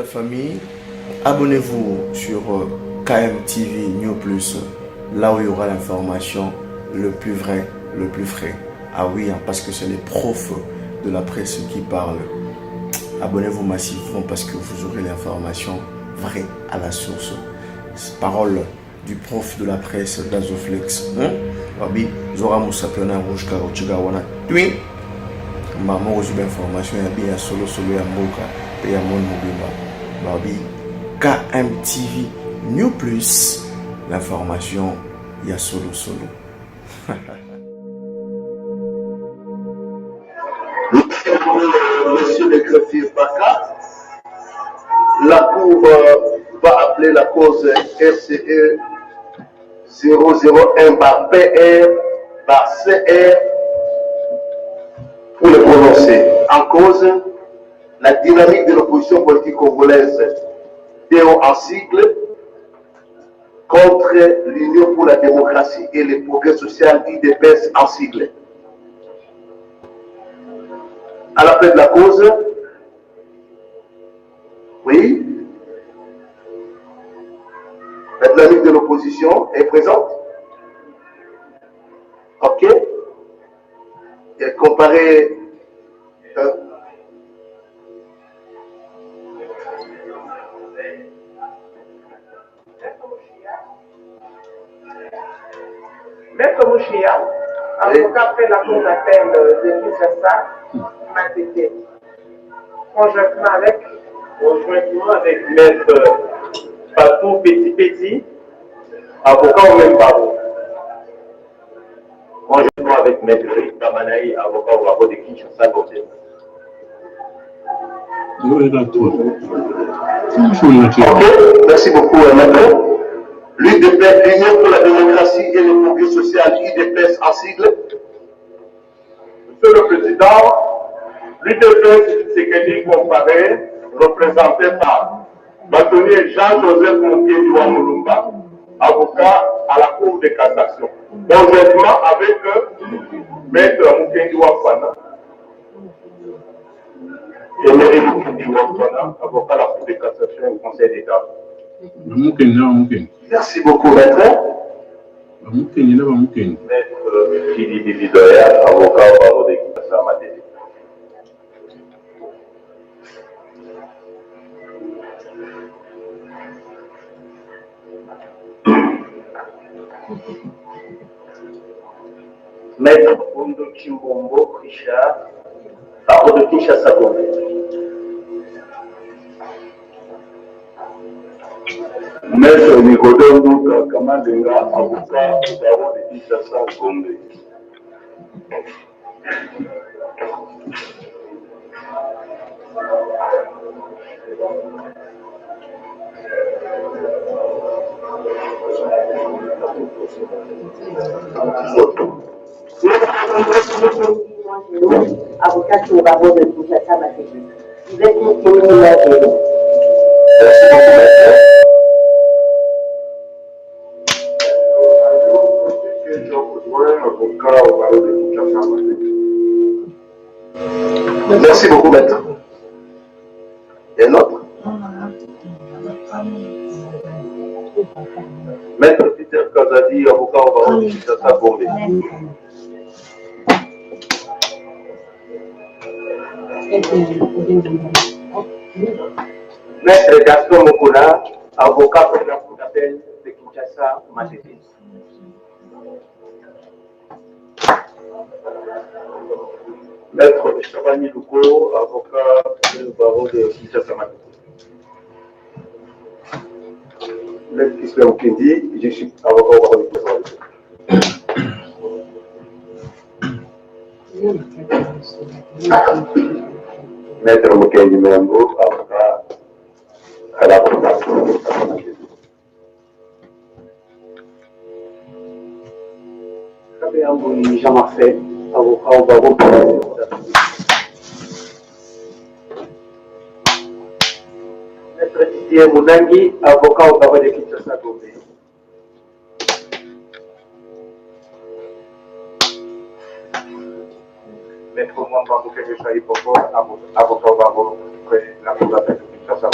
famille, abonnez-vous sur KMTV New Plus, là où il y aura l'information le plus vrai, le plus frais. Ah oui, hein, parce que c'est les profs de la presse qui parlent. Abonnez-vous massivement parce que vous aurez l'information vraie à la source. Parole du prof de la presse d'Azoflex. Babi, Zora Moussapiona Rouge Karochiga Wana. Oui. Maman reçu l'information, il y a bien solo ya Moka et ya Mon Mobimba. Babi, KMTV New Plus. L'information, il y a solo. Monsieur le greffier Baka, la Cour va appeler la cause RCE 001 par PR par CR pour le prononcer. En cause, la dynamique de l'opposition politique congolaise, DO en sigle, contre l'Union pour la démocratie et le progrès social, IDPS en sigle. À l'appel de la cause, oui, la dynamique de l'opposition est présente. Ok. Et comparé. Maître Mouchia, avocat après la cour d'appel de Kinshasa, m'a été conjointement avec Maître Patou Petit, avocat au même barreau. Conjointement avec Maître Kamanaï, avocat au barreau de Kinshasa. Ok, merci beaucoup, Maître. L'UDPS, l'Union pour la démocratie et le progrès social, IDPS en sigle. Monsieur le Président, l'UDPS Tshisekedi comparé, représenté par bâtonnier Jean-Joseph Moukedi Mulumba, avocat à la Cour de cassation, conjointement avec Maître Moukedi Wafana. Et Maître Moukedi Wafana, avocat à la Cour de cassation au Conseil d'État. Merci beaucoup, Maître. Maître Fili Bibidoya, avocat au barreau de Kinshasa, Matélé. Maître Bondo Chimbombo Richard, barreau de Kinshasa, Gombe. Maître Nicodondo Kamadenga, avocat au barreau de Kinshasa, Gombe. Avocat au barreau de Kinshasa, vous êtes une témoin. Merci beaucoup, Maître. Et l'autre? Maître Peter Kazadi, avocat au barreau de Kinshasa, Gombe. Maître Gaston Mokona, avocat pour la Cour d'appel de Kinshasa, Matélé. Maître Chabani Louko, avocat du barreau de Kinshasa, Matélé. Maître Islam Kendi, je suis avocat au barreau de Kinshasa. Maître Mukendi Membo, avocat à la Cour d'appel. Kabeyambo Jean-Marcel, avocat au barreau de Maître Didier Mounangi, avocat au barreau de Kinshasa, Gombe. Maître Mwamba Moukenge Saï Poko, avocat au barreau de la Cour d'appel de Kinshasa.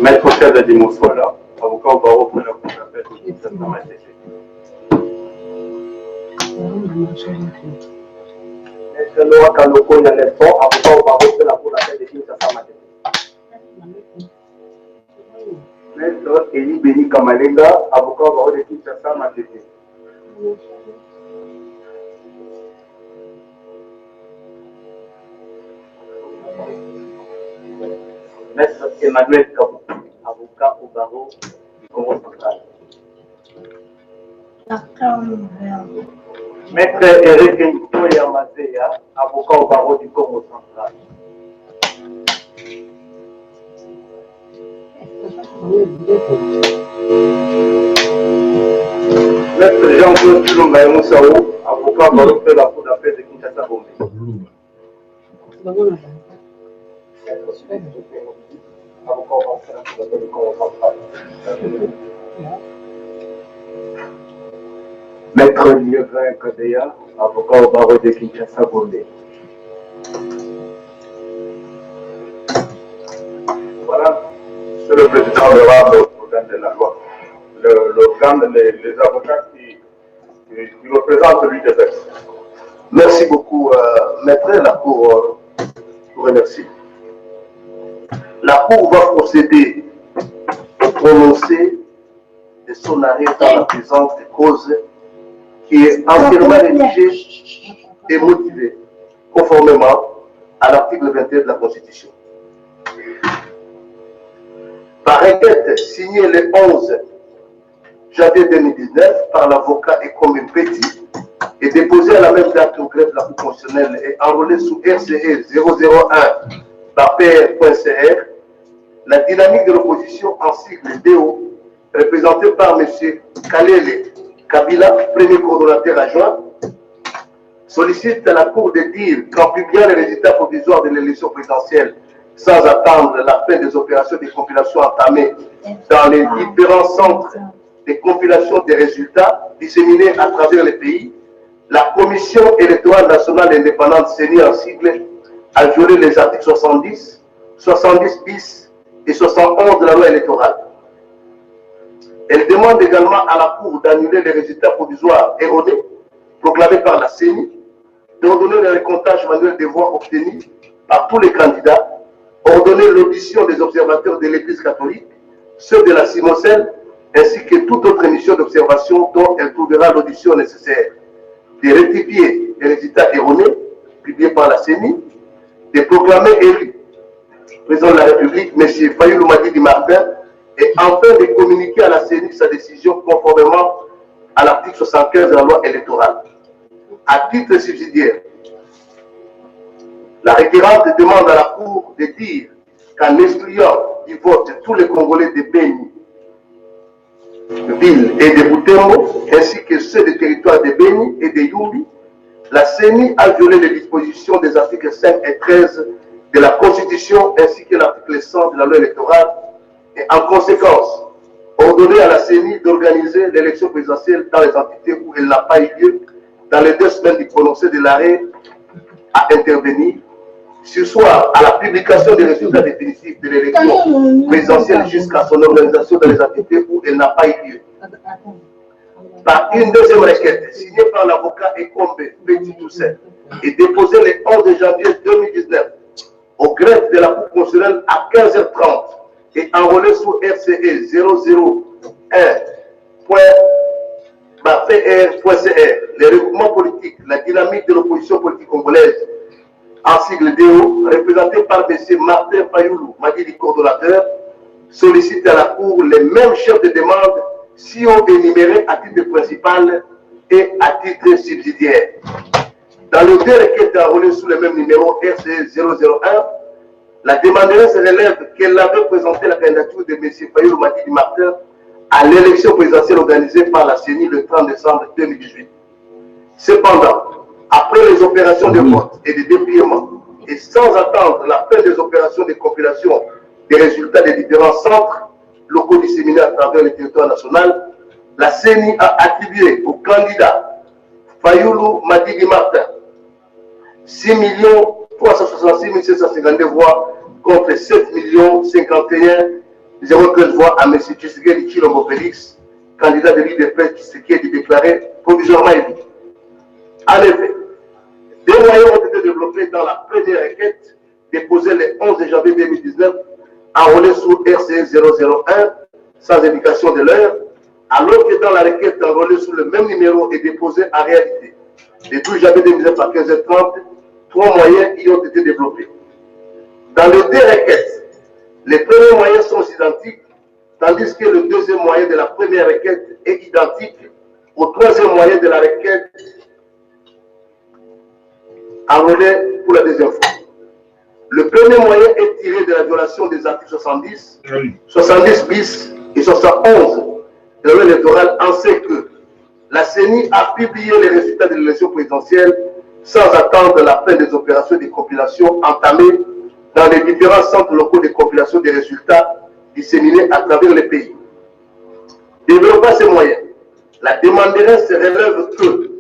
Maître Chad Adimosola, avocat au barreau pour la Cour d'appel de Kinshasa Matete. Maître Noah Kanoko Yanelson, avocat au barreau pour la Cour d'appel de Kinshasa Matete. Maître Eli Beni Kamalenga, avocat au barreau de Kinshasa Matete. Maître Emmanuel Kabou, avocat au barreau du Congo central. Maître Eric Ntoya Mazea, avocat au barreau du Congo central. Maître Jean-Claude Tulunga Moussao, avocat au barreau de la Cour d'appel de Kinshasa Gombe. Maître Lievin Kadeya, avocat au barreau de Kinshasa Gombe. Voilà, Monsieur le Président, l'honorable organe de la loi. L'organe, les avocats qui représentent l'UDPS. Merci beaucoup, Maître. La Cour vous remercie. La Cour va procéder au prononcé de son arrêt dans la présence des causes qui est entièrement rédigée et motivée conformément à l'article 21 de la Constitution. Par requête signée le 11 janvier 2019 par l'avocat Ekombe Petit et déposée à la même date au greffe de la Cour constitutionnelle et enrôlée sous RCE 001-PR.cr, la dynamique de l'opposition en sigle DO, représentée par M. Kalele Kabila, premier coordonnateur adjoint, sollicite à la Cour de dire qu'en publiant les résultats provisoires de l'élection présidentielle sans attendre la fin des opérations de compilation entamées dans les différents centres de compilation des résultats disséminés à travers le pays, la Commission électorale nationale indépendante CENI en sigle a violé les articles 70, 70 bis et 71 de la loi électorale. Elle demande également à la Cour d'annuler les résultats provisoires erronés proclamés par la CENI, d'ordonner le recomptage manuel des voix obtenues par tous les candidats, ordonner l'audition des observateurs de l'Église catholique, ceux de la Simocène, ainsi que toute autre émission d'observation dont elle trouvera l'audition nécessaire, de rectifier les résultats erronés publiés par la CENI, de proclamer élu président de la République, M. Fayoulou Madidi Martin, et enfin de communiquer à la CENI sa décision conformément à l'article 75 de la loi électorale. À titre subsidiaire, la requérante demande à la Cour de dire qu'en excluant du vote tous les Congolais de Beni, de Ville et de Boutembo, ainsi que ceux des territoires de Beni et de Yumbi, la CENI a violé les dispositions des articles 5 et 13 de la Constitution ainsi que l'article 100 de la loi électorale et en conséquence ordonné à la CENI d'organiser l'élection présidentielle dans les entités où elle n'a pas eu lieu dans les 2 semaines du prononcé de l'arrêt à intervenir, sursoir à la publication des résultats définitifs de l'élection présidentielle jusqu'à son organisation dans les entités où elle n'a pas eu lieu. Par une deuxième requête signée par l'avocat Ekombe Petit Toussaint et déposée le 11 janvier 2019 au greffe de la Cour constitutionnelle à 15h30 et enrôlée sous RCE 001.PR.cr, les regroupements politiques, la dynamique de l'opposition politique congolaise, en sigle DO, représenté par M. Martin Fayoulou, Madidi coordonnateur, sollicite à la Cour les mêmes chefs de demande si on énuméré à titre principal et à titre subsidiaire. Dans les 2 requêtes enrôlées sous le même numéro RCE 001, la demanderesse relève qu'elle avait présenté la candidature de M. Fayoulou Madidi Martin à l'élection présidentielle organisée par la CENI le 30 décembre 2018. Cependant, après les opérations de vote et de dépliement, et sans attendre la fin des opérations de compilation des résultats des différents centres locaux disséminés à travers le territoire national, la CENI a attribué au candidat Fayoulou Madidi Martin 6 366 752 voix contre 7 051 0,13 voix à M. Tshisekedi Tshilombo Félix, candidat de l'IDP qui est déclaré provisoirement élu. En effet, des moyens ont été développés dans la première requête déposée le 11 janvier 2019, enrôlée sous RCE 001, sans indication de l'heure, alors que dans la requête enrôlée sous le même numéro et déposée en réalité le 12 janvier 2019 à 15h30, 3 moyens y ont été développés. Dans les deux requêtes, les premiers moyens sont identiques, tandis que le deuxième moyen de la première requête est identique au troisième moyen de la requête enrôlé pour la deuxième fois. Le premier moyen est tiré de la violation des articles 70, 70 bis et 71 de la loi électorale, en ce que la CENI a publié les résultats de l'élection présidentielle sans attendre la fin des opérations de compilation entamées dans les différents centres locaux de compilation des résultats disséminés à travers le pays. Développant ces moyens, la demanderesse se relève que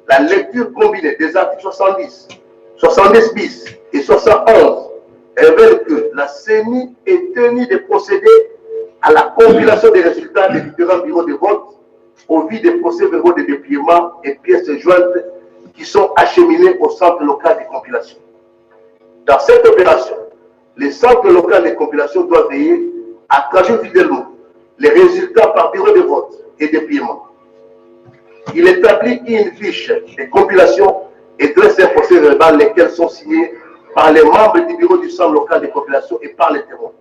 la lecture combinée des articles 70, 70 bis et 71 révèle que la CENI est tenue de procéder à la compilation des résultats des différents bureaux de vote au vu des procès-verbaux de dépliement et pièces jointes qui sont acheminés au centre local de compilation. Dans cette opération, les centres locaux de compilation doivent veiller à traduire fidèlement les résultats par bureau de vote et dépliement. Il établit une fiche de compilation et dresse un procès-verbal lesquels sont signés par les membres du bureau du centre local de compilation et par les témoins.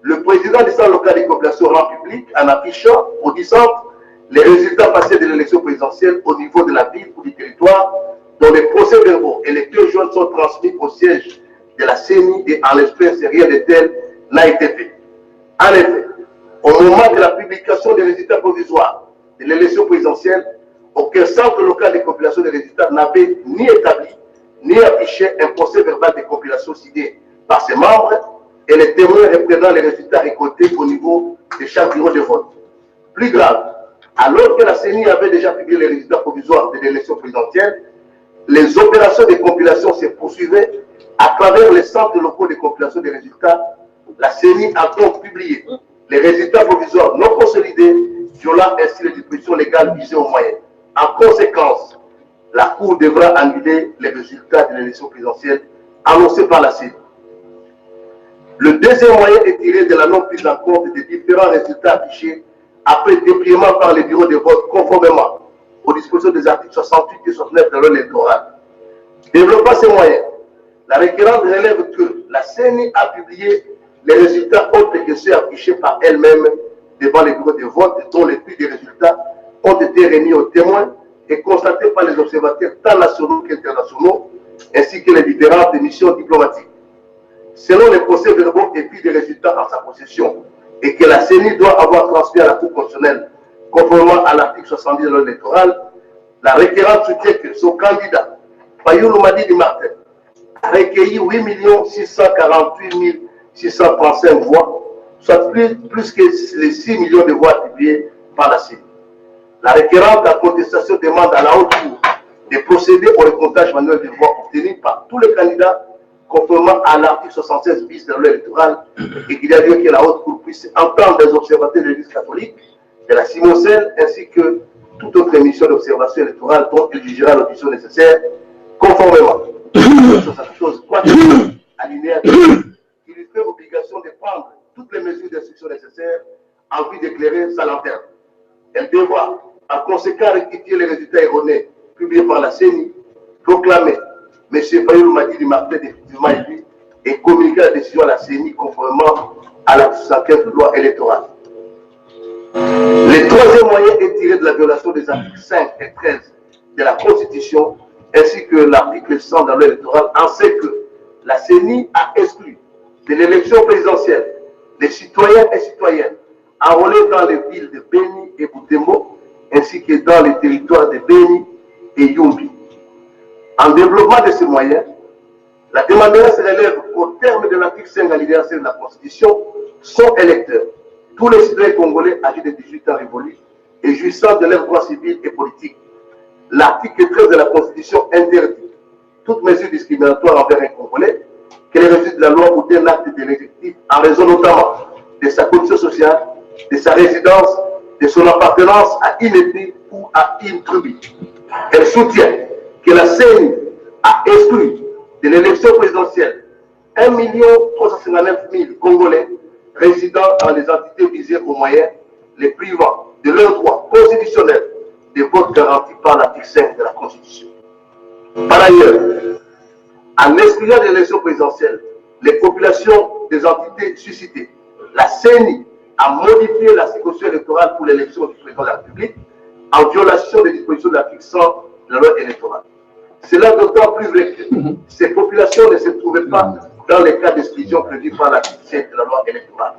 Le président du centre local de compilation rend public en affichant au 10 centres les résultats passés de l'élection présidentielle au niveau de la ville ou du territoire, dont les procès-verbaux et les pièces jointes sont transmis au siège de la CENI et en l'espèce rien de tel n'a été fait. En effet, au moment de la publication des résultats provisoires de l'élection présidentielle, aucun centre local de compilation des résultats n'avait ni établi ni affiché un procès-verbal de compilation signé par ses membres et les témoins représentant les résultats récoltés au niveau de chaque bureau de vote. Plus grave, alors que la CENI avait déjà publié les résultats provisoires de l'élection présidentielle, les opérations de compilation se poursuivaient à travers les centres locaux de compilation des résultats. La CENI a donc publié les résultats provisoires non consolidés, violant ainsi les dispositions légales visées au moyen. En conséquence, la Cour devra annuler les résultats de l'élection présidentielle annoncés par la CENI. Le deuxième moyen est tiré de la non-prise en compte des différents résultats affichés après dépliement par les bureaux de vote conformément aux dispositions des articles 68 et 69 de la loi électorale. Développant ces moyens, la requérante relève que la CENI a publié les résultats autres que ceux affichés par elle-même devant les bureaux de vote, dont les plus des résultats ont été remis aux témoins et constatés par les observateurs tant nationaux qu'internationaux, ainsi que les différentes missions diplomatiques. Selon les procès-verbaux et puis des résultats en sa possession, et que la CENI doit avoir transmis à la Cour constitutionnelle, conformément à l'article 70 de la loi électorale, la requérante soutient que son candidat, Fayoulou Madidi Martin, a recueilli 8 648 635 voix, soit plus que les 6 millions de voix attribuées par la CENI. La requérante en contestation demande à la haute cour de procéder au recomptage manuel des voix obtenues par tous les candidats conformément à l'article 76 bis de la loi électorale et qu'il y a lieu que la haute cour puisse entendre les observateurs de l'Église catholique, de la Simocène, ainsi que toute autre émission d'observation électorale dont elle jugera l'audition nécessaire conformément à la chose 4 alinéa 2, qui lui fait obligation de prendre toutes les mesures d'instruction nécessaires en vue d'éclairer sa lanterne. Elle devra, en conséquent, rectifier les résultats erronés publiés par la CENI, proclamer M. Fayoulou Madidi Martin définitivement élu et communiquer la décision à la CENI conformément à la 75 de loi électorale. Le troisième moyen est tiré de la violation des articles 5 et 13 de la Constitution ainsi que l'article 100 de la loi électorale, en ce que la CENI a exclu de l'élection présidentielle les citoyens et citoyennes enrôlés dans les villes de Beni et Butembo, ainsi que dans les territoires de Beni et Yumbi. En développement de ces moyens, la demanderesse relève qu'au terme de l'article 5 alinéa 7 de la Constitution, sont électeurs tous les citoyens congolais âgés de 18 ans révolus et jouissant de leurs droits civils et politiques. L'article 13 de la Constitution interdit toute mesure discriminatoire envers un Congolais, qu'elle résulte de la loi ou d'un acte de l'exécutif, en raison notamment de sa condition sociale, de sa résidence, de son appartenance à une ethnie ou à une tribu. Elle soutient que la CENI a exclu de l'élection présidentielle 1 359 000 Congolais résidant dans les entités visées aux moyens, les privant de leur droit constitutionnel de vote garanti par l'article 5 de la Constitution. Par ailleurs, en excluant de l'élection présidentielle les populations des entités suscitées, la CENI a modifié la circonscription électorale pour l'élection du président de la République en violation des dispositions de l'article 100 de la loi électorale. Cela d'autant plus vrai que ces populations ne se trouvaient pas dans les cas d'exclusion prévus par l'article 7 de la loi électorale.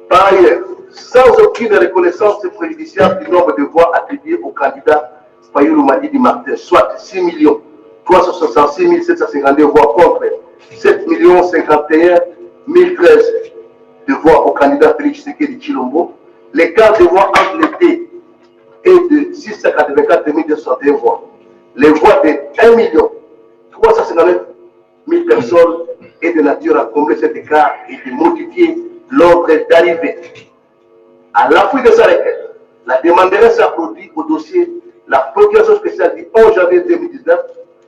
Par ailleurs, sans aucune reconnaissance préjudiciable du nombre de voix attribuées au candidat Fayulu Madidi Martin, soit 6 366 752 voix contre 7 51 013 de voix au candidat Félix Tshisekedi Tshilombo, l'écart de voix entre les deux est de 684 261 voix. Les voix de 1 359 000 personnes est de nature à combler cet écart et de modifier l'ordre d'arrivée. À l'appui de sa requête, la demanderesse a produit au dossier la procuration spéciale du 11 janvier 2019,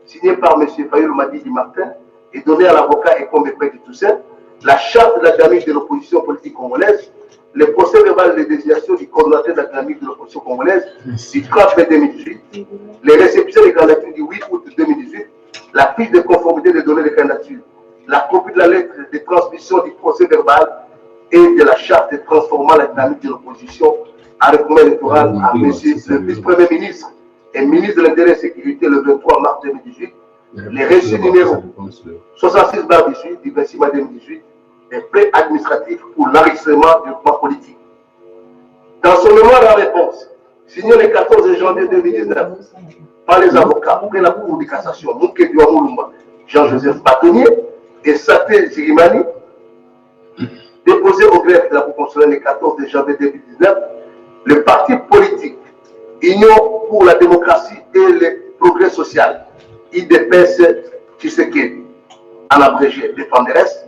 signée par M. Fayulu Madidi Martin et donnée à l'avocat Ekombe Peki Toussaint, la charte de la dynamique de l'opposition politique congolaise, le procès verbal de désignation du coordonnateur de la dynamique de l'opposition congolaise du 30 mai 2018, les réceptions des candidatures du 8 août 2018, la fiche de conformité des données de candidature, la copie de la lettre de transmission du procès verbal et de la charte transformant la dynamique de l'opposition en recours électoral à M. le vice-premier ministre et ministre de l'Intérieur et de la Sécurité le 23 mars 2018, les reçus numéro 66/18 du 26 mai 2018, des frais administratifs pour l'enregistrement du droit politique. Dans son mémoire en réponse, signé le 14 janvier 2019 par les avocats auprès de la Cour de cassation Mouké Douamoulumba, Jean-Joseph Bâtonnier et Saté Zirimani, déposé au greffe de la Cour constitutionnelle le 14 janvier 2019, le parti politique Union pour la démocratie et le progrès social, IDPS Tshisekedi, en abrégé défenderesse,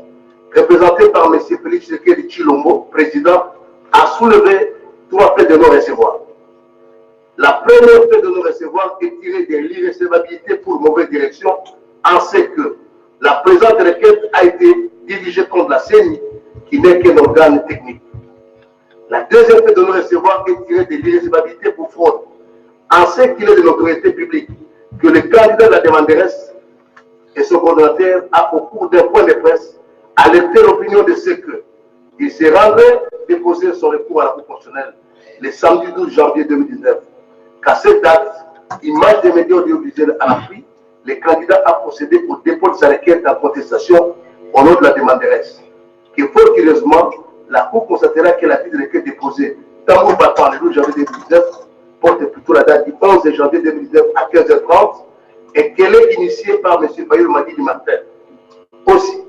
représenté par M. Félix Tshisekedi Tshilombo, président, a soulevé 3 faits de non-recevoir. La première fait de non-recevoir est tirée de l'irrecevabilité pour mauvaise direction, en ce que la présente requête a été dirigée contre la CENI, qui n'est qu'un organe technique. La deuxième fait de non-recevoir est tirée de l'irrecevabilité pour fraude, en ce qu'il est de l'autorité publique que le candidat de la demanderesse et son coordonnateur a, au cours d'un point de presse, alerté l'opinion de ce que il se rendrait déposer son recours à la Cour constitutionnelle le samedi 12 janvier 2019. Qu'à cette date, image des médias audiovisuels à l'appui, le candidat a procédé au dépôt de sa requête en contestation au nom de la demanderesse. Que fort curieusement, la Cour constatera que la fiche de requête déposée tambour battant le 12 janvier 2019 porte plutôt la date du 11 janvier 2019 à 15h30 et qu'elle est initiée par M. Fayulu Madidi Martin. Aussi,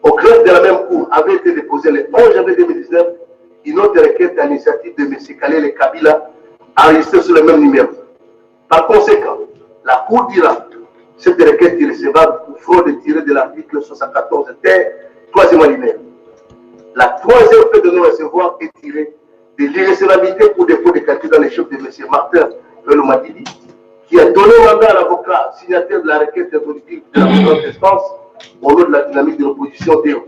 au greffe de la même Cour avait été déposée le 11 janvier 2019 une autre requête à l'initiative de M. Kalele Kabila enregistrée sur le même numéro. Par conséquent, la Cour dira cette requête irrecevable pour fraude tirée de l'article 74 terre, 3e alinéa. La troisième fait de non-recevoir est tirée de l'irrecevabilité pour défaut de calcul dans les chefs de M. Martin Fayulu Madidi, qui a donné mandat à l'avocat signataire de la requête introductive de la présente instance au nom de la dynamique de l'opposition DEO.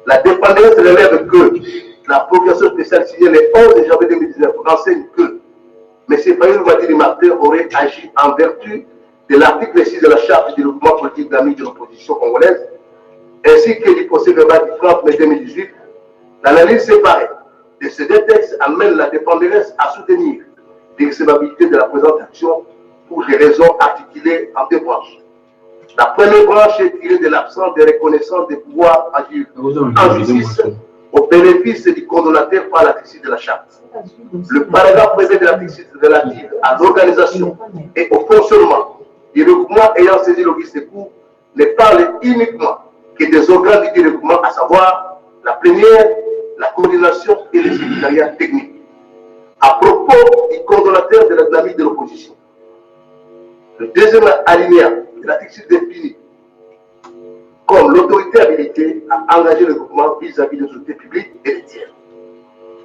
La dépendance relève que la procuration spéciale signée le 11 janvier 2019 renseigne que M. Fayulu Madidi Martin aurait agi en vertu de l'article 6 de la charte du développement politique d'amis de l'opposition congolaise, ainsi que du procès verbal du 30 mai 2018. L'analyse séparée de ces deux textes amène la dépendance à soutenir l'irrecevabilité de la présente action pour des raisons articulées en 2 branches. La première branche est tirée de l'absence de reconnaissance des pouvoirs agir en justice au bénéfice du condamnateur par l'article de la charte. Le paragraphe prévu de l'article relatif à l'organisation et au fonctionnement du regroupement ayant saisi l'office de cour ne parle uniquement que des organes du regroupement, à savoir la plénière, la coordination et le secrétariat technique. À propos du condamnateur de la dynamique de l'opposition, le deuxième alinéa de l'article définit comme l'autorité habilitée à engager le groupement vis-à-vis des autorités publiques et des tiers.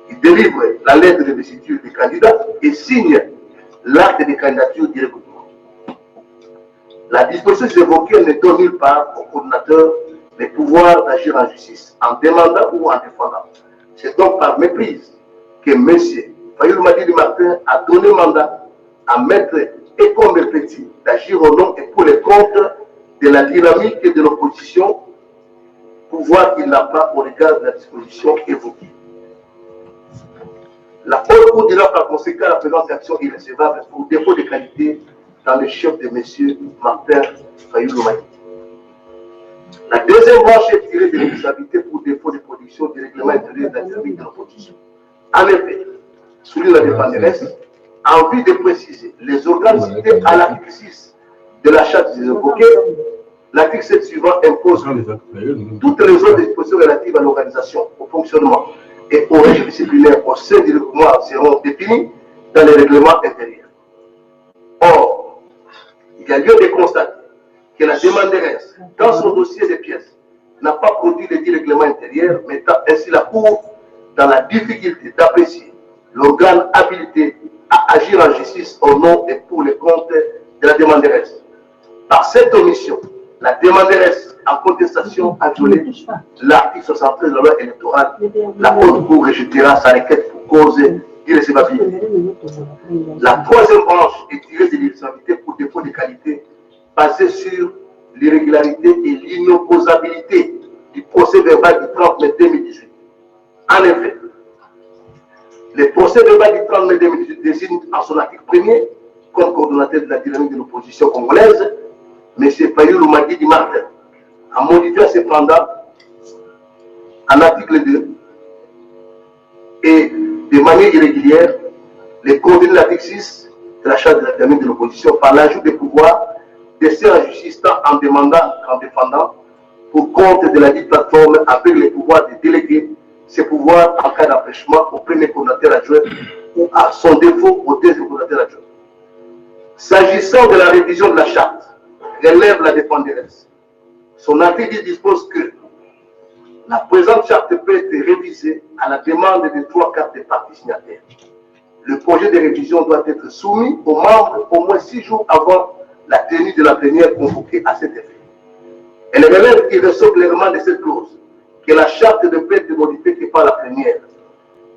Il délivre la lettre de investiture des candidats et signe l'acte de candidature du regroupement. La disposition évoquée ne donne nulle part au coordinateur les pouvoirs d'agir en justice en demandant ou en défendant. C'est donc par méprise que M. Fayulu Madidi Martin a donné mandat à Maître Ekombe Petit d'agir au nom et pour les comptes de la dynamique de l'opposition, pouvoir qu'il n'a pas au regard de la disposition évoquée. La haute cour dira par conséquent la présence d'action irrécevable pour défaut de qualité dans le chef de M. Martin Fayulu Madidi. La deuxième branche est tirée de l'irrécevabilité pour défaut de production du règlement intérieur de la dynamique de l'opposition. En effet, souligne la défenderesse, en vue de préciser les organes cités à l'article 6 de la charte des évoqués, l'article 7 suivant impose toutes les autres dispositions relatives à l'organisation, au fonctionnement et au régime disciplinaire au sein du groupement seront définies dans les règlements intérieurs. Or, il y a lieu de constater que la demanderesse, dans son dossier de pièces, n'a pas produit les 10 règlements intérieurs, mettant ainsi la Cour dans la difficulté d'apprécier l'organe habilité à agir en justice au nom et pour les comptes de la demanderesse. Par cette omission, la demanderesse en contestation a violé l'article 73 de la loi électorale. La Haute Cour rejetera sa requête pour cause d'irrécevabilité. La troisième branche est tirée de l'irrécevabilité pour défaut de qualité basée sur l'irrégularité et l'inopposabilité du procès verbal du 30 mai 2018. En effet, le procès verbal du 30 mai 2018 désigne en son article 1er comme coordonnateur de la dynamique de l'opposition congolaise M. Fayulu Madidi Martin, en modifiant cependant en article 2 et de manière irrégulière les coordonnées de l'article 6 de la charte de la dynamique de l'opposition par l'ajout des pouvoirs de ces justice tant en demandant qu'en défendant pour compte de la dite plateforme avec les pouvoirs de déléguer ces pouvoirs en cas d'empêchement au premier coordonnateur adjoint ou à son défaut au deuxième coordonnateur adjoint. S'agissant de la révision de la charte, relève la défenderesse. Son article dispose que la présente charte peut être révisée à la demande des 3 quarts des parties signataires. Le projet de révision doit être soumis aux membres au moins 6 jours avant la tenue de la plénière convoquée à cet effet. Elle relève qu'il ressort clairement de cette clause que la charte ne peut être modifiée que par la plénière.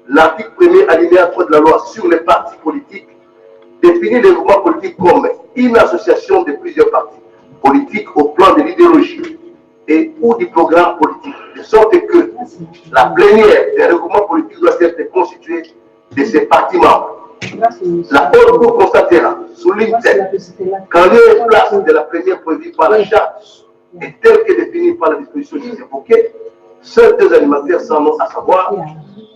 L'article 1er alinéa 3 de la loi sur les partis politiques définit le mouvement politique comme une association de plusieurs partis politiques au plan de l'idéologie et ou du programme politique, de sorte que la plénière des regroupements politiques doit être constituée de ces partis membres. La Haute Cour constatera, souligne-t-elle, qu'en lieu et place de la plénière prévue par la charte et telle que définie par la disposition évoquée, seuls 2 animateurs sans nom, à savoir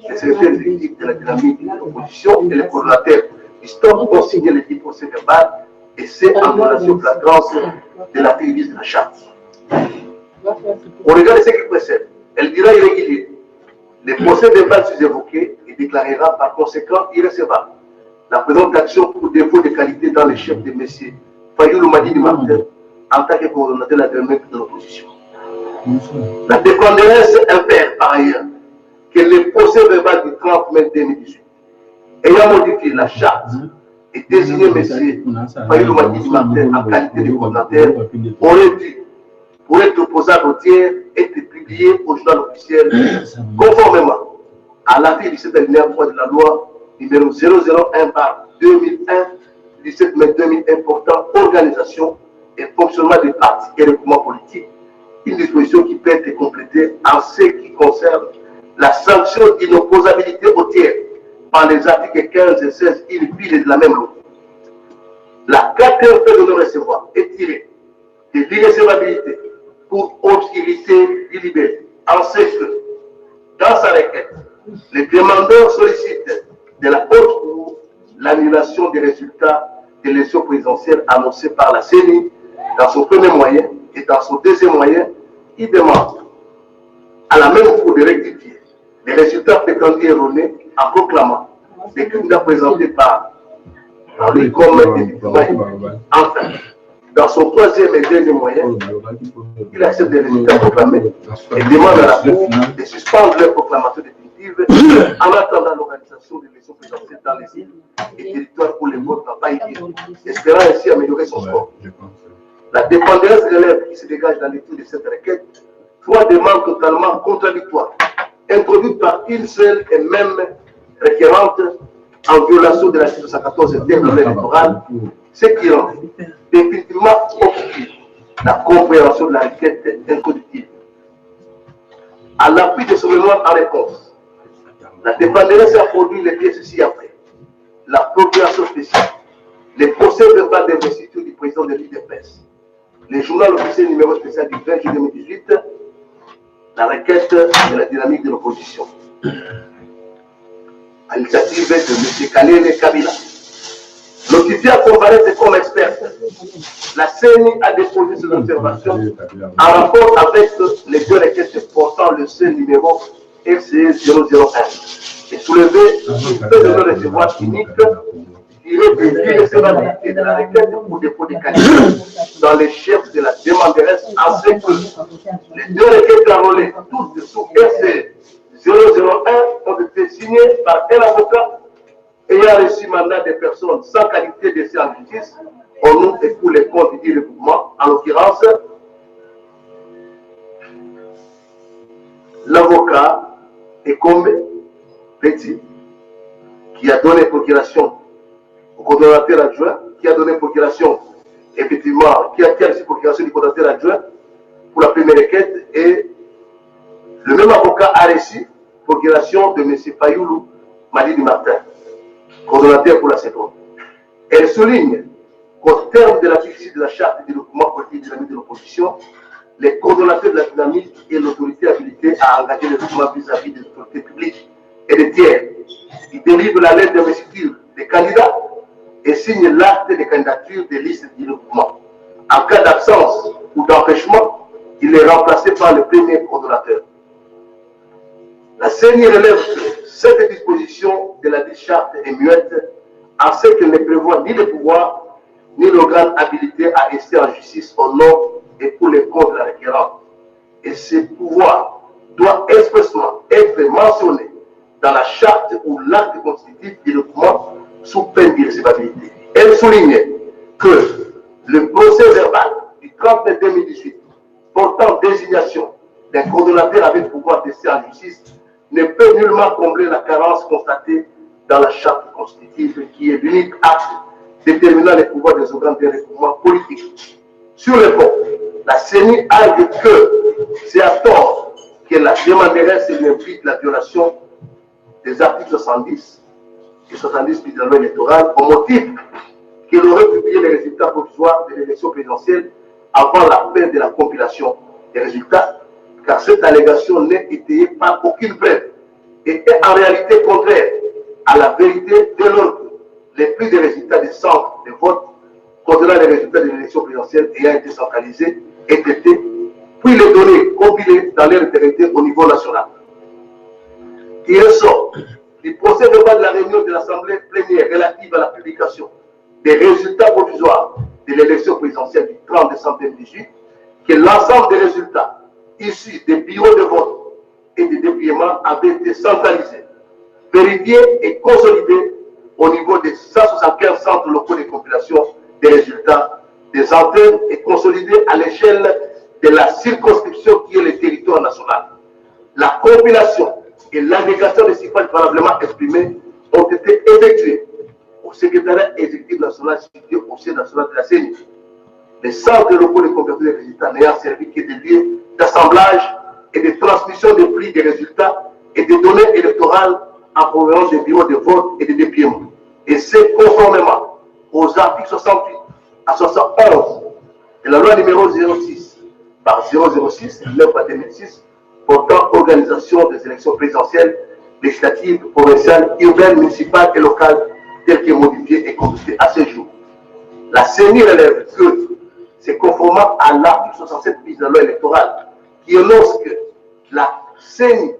les secrétaires exécutifs de la dynamique de l'opposition et les coordonnateurs du stop ont signé les 10 procès verbal et c'est en violation flagrante de l'article 10 de la charte. Au regard de ce qui précède, elle dira irrégulier. Les procès verbal sous-évoqués et déclarera par conséquent irrécevable la présente action pour défaut de qualité dans les chefs de M. Fayulu Madidi Martin en tant que coordonnateur de la dynamique de l'opposition. La défenderesse impère par ailleurs que le procès verbal du 30 mai 2018 ayant modifié la charte et désigné M. Fayulu Madidi Martin en qualité de coordonnateur aurait dû, pour être opposable au tiers, être publié au journal officiel conformément à l'article 17 alinéa 3 de la loi numéro 001/2001 du 17 mai 2001 portant organisation et fonctionnement des partis et groupements politiques, une disposition qui peut être complétée en ce qui concerne la sanction d'inopposabilité au tiers par les articles 15 et 16 il de la même loi. La quatrième fait de non-recevoir est tirée de l'irrécevabilité pour obscurité délibérée, en ce que, dans sa requête, les demandeurs sollicitent de la Haute Cour l'annulation des résultats de l'élection présidentielle annoncée par la CENI dans son premier moyen et dans son deuxième moyen, il demande à la même Cour de rectifier les résultats prétendus erronés en proclamant les candidats présentés par lui comme des enfin, dans son troisième et dernier moyen, il accepte les résultats proclamés et demande à la Cour de suspendre leur proclamation définitive en attendant l'organisation des élections présidentielles dans les îles et territoires où les votes n'ont pas été, espérant ainsi améliorer son score. La dépendance relève qui se dégage dans l'étude de cette requête, trois demandes totalement contradictoires, introduites par une seule et même requérante en violation de l'article 114 de la loi électorale, ce qui rend définitivement obscure la compréhension de la requête introductive. À l'appui de ce mémoire en réponse, la dépendance a produit les pièces ci-après. La procuration spéciale, les procès verbal d'investiture du président de l'IDPS, le journal officiel numéro spécial du 20 juillet 2018, la requête de la dynamique de l'opposition. À l'initiative de M. Kalele Kabila, notifié à comparaître comme experte, la CENI a déposé ses observations en rapport avec les deux requêtes portant le seul numéro FCE 001 et soulevé une peu de non-recevoir unique tiré de l'irrecevabilité de la requête pour dépôt des candidats dans les chefs de la demanderesse, ainsi que les deux requêtes enrôlées toutes sous FCE 001 ont été signées par un avocat ayant reçu mandat des personnes sans qualité d'essai en justice, au nom et pour les comptes du regroupement, en l'occurrence, l'avocat Ekombe Petit, qui a donné procuration au coordonnateur adjoint, qui a donné procuration, effectivement, qui a reçu procuration du coordonnateur adjoint pour la première requête, et le même avocat a reçu procuration de M. Fayoulou Malidi Martin, coordonnateur pour la seconde. Elle souligne qu'au terme de la fixité de la charte du document politique dynamique de l'opposition, les coordonnateurs de la dynamique et l'autorité habilitée à engager les documents vis-à-vis des autorités publiques et des tiers. Ils délivrent la lettre d'investiture des candidats et signent l'acte de candidature des listes du document. En cas d'absence ou d'empêchement, il est remplacé par le premier coordonnateur. La CENI relève que cette disposition de la charte est muette en ce qu'elle ne prévoit ni le pouvoir ni l'organe habilité à rester en justice au nom et pour les comptes de la requérante. Et ce pouvoir doit expressément être mentionné dans la charte ou l'acte constitutif du document sous peine d'irrecevabilité. Elle souligne que le procès verbal du 30 mai 2018 portant désignation d'un coordonnateur avec pouvoir de rester en justice ne peut nullement combler la carence constatée dans la charte constitutive qui est l'unique acte déterminant les pouvoirs des organes de regroupement politique. Sur le fond, la CENI argue que c'est à tort que la demanderesse lui implique la violation des articles 70 et 70 de la loi électorale au motif qu'il aurait publié les résultats provisoires de l'élection présidentielle avant la fin de la compilation des résultats, car cette allégation n'est étayée par aucune preuve et est en réalité contraire à la vérité dès lors que les prix des résultats des centres de vote contenant les résultats de l'élection présidentielle ayant été centralisés et traités, puis les données compilées dans leur intégrité au niveau national. Il ressort du procès verbal de la réunion de l'Assemblée plénière relative à la publication des résultats provisoires de l'élection présidentielle du 30 décembre 2018 que l'ensemble des résultats issus des bureaux de vote et des dépouillements avaient été centralisés, vérifiés et consolidés au niveau des 175 centres locaux de compilation des résultats des antennes et consolidés à l'échelle de la circonscription qui est le territoire national. La compilation et l'agrégation des suffrages valablement exprimés ont été effectués au secrétariat exécutif national situé au siège national de la CENI. Les centres locaux de compilation des résultats n'ayant servi que des lieux d'assemblage et de transmission des prix des résultats et des données électorales en provenance des bureaux de vote et des dépouillements. Et c'est conformément aux articles 68 à 71 de la loi numéro 06 par 006 9/2006 portant organisation des élections présidentielles, législatives, provinciales, urbaines, municipales et locales telles que modifiées et consultées à ce jour. La CENI relève que c'est conformément à l'article 67 de la loi électorale qui énonce que la CENI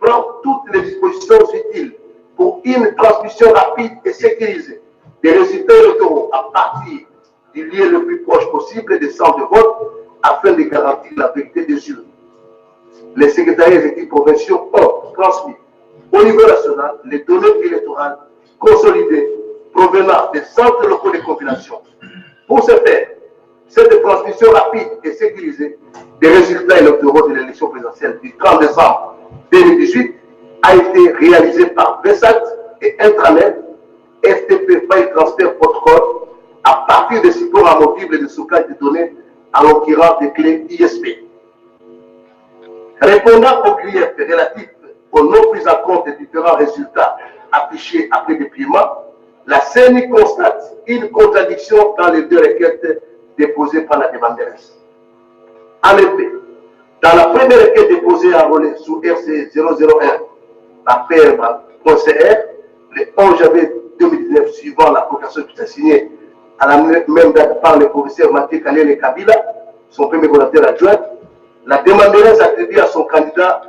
prend toutes les dispositions utiles pour une transmission rapide et sécurisée des résultats électoraux à partir du lieu le plus proche possible des centres de vote afin de garantir la vérité des urnes. Les secrétariats exécutifs provinciaux ont transmis au niveau national les données électorales consolidées provenant des centres locaux de compilation. Pour ce faire, cette transmission rapide et sécurisée des résultats électoraux de l'élection présidentielle du 30 décembre 2018 a été réalisée par VESAT et Intranet, FTP File Transfer Protocol, à partir des supports amovibles de stockage de données, en l'occurrence des clés ISP. Répondant aux griefs relatifs aux non pris en compte des différents résultats affichés après dépouillement, la CENI constate une contradiction dans les deux requêtes déposées par la demanderesse. En effet, dans la première requête déposée en relais sous RC 001 par PRMA.CR, le 11 janvier 2019, suivant la provocation qui s'est signée à la même date par le professeur Mathieu Kalele Kabila, son premier volontaire adjoint, la demanderesse attribue à son candidat,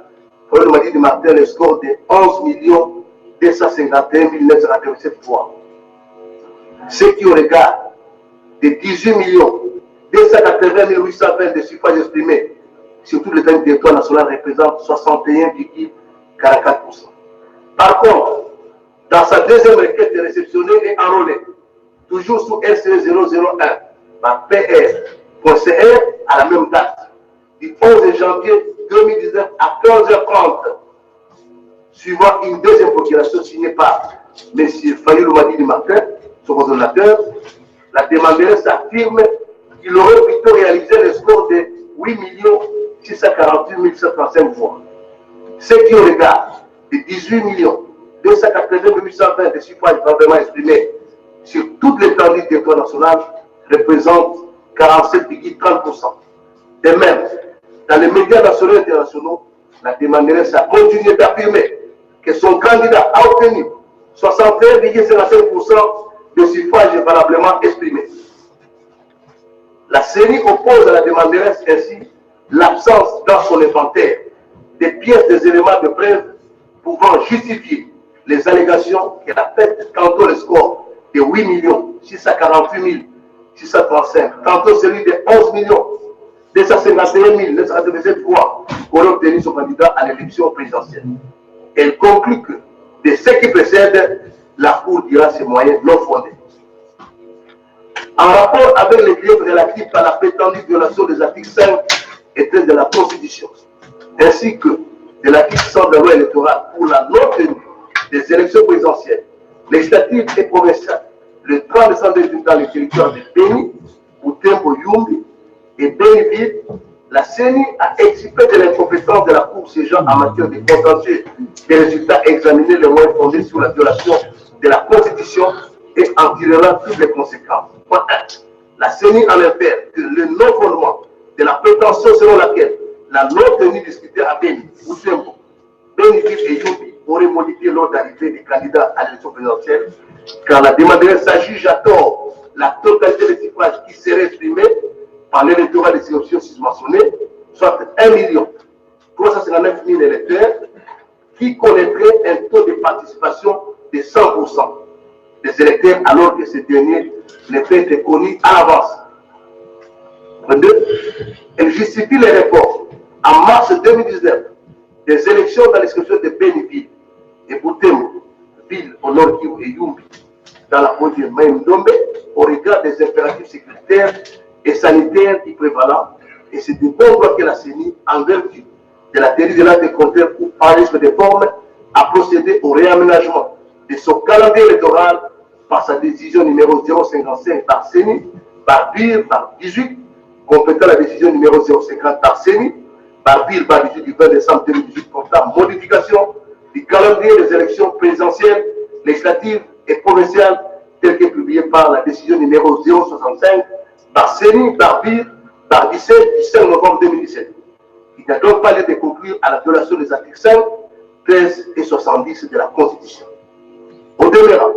Paul Madi Martin, le score de 11 251 987 voix. Ce qui, au regard des 18 280 820 de suffrages exprimés sur tout le territoire national, représente 61,44%. Par contre, dans sa deuxième requête de réceptionnée et enrôlée, toujours sous RCE 001 par PR.CR à la même date, du 11 janvier 2019 à 15h30, suivant une deuxième procuration signée par M. Fayou Madi Martin, son coordonnateur, la demanderesse affirme qu'il aurait plutôt réalisé le score de 8 648 135 voix. Ce qui, au regard de 18 280 820 de suffrages valablement exprimés sur toute l'étendue du territoire national, représente 47,30%. De même, dans les médias nationaux et internationaux, la demanderesse a continué d'affirmer que son candidat a obtenu 61,55% de suffrages valablement exprimés. La CENI oppose à la demanderesse ainsi l'absence dans son inventaire des pièces, des éléments de preuve pouvant justifier les allégations qu'elle a faites, tantôt le score de 8 648 635, tantôt celui de 11 251 987 voix qu'aurait obtenu son candidat à l'élection présidentielle. Elle conclut que, de ce qui précède, la Cour dira ses moyens non fondés. En rapport avec les griefs relatifs à la prétendue violation des articles 5 et 13 de la Constitution, ainsi que de l'article 100 de la loi électorale pour la non-tenue des élections présidentielles, législatives et provinciales, le 30 décembre 2018 dans les territoires de Béni, Boutembo, Yumbi et Béniville, la CENI a expliqué de l'incompétence de la Cour siégeant en matière de contentieux des résultats examinés les moyens fondés sur la violation de la Constitution et en tirera toutes les conséquences. Point 1. La CENI en infère que le non-fondement de la prétention selon laquelle la non-tenue discutée à Béni, Boutembo, Béniville et Yumbi aurait modifié l'ordre d'arrivée des candidats à l'élection présidentielle, car la demanderesse juge à tort la totalité des suffrages qui seraient exprimés par l'électorat des circonscriptions susmentionnées, soit 1 359 000 électeurs, qui connaîtraient un taux de participation de 100% des électeurs, alors que ces derniers les faits étaient connus à l'avance. 2. Elle justifie les reports en mars 2019 des élections dans l'inscription de Béniville et Boutembo, ville au nord Kivu et Yumbi, dans la province de Maïmdombe, au regard des impératifs sécuritaires et sanitaires qui prévalent, et c'est de bon droit que la CENI, en vertu de la théorie de l'acte contraire ou par risque de forme, a procédé au réaménagement de son calendrier électoral par sa décision numéro 055 par CENI, par BIR par 18, complétant la décision numéro 050 par CENI, par BIR par 18 du 20 décembre 2018 portant modification du calendrier des élections présidentielles, législatives et provinciales, tel que publié par la décision numéro 065 par CENI, par BIR, par 17 du 5 novembre 2017. Il n'y a donc pas lieu de conclure à la violation des articles 5, 13 et 70 de la Constitution. Au demeurant,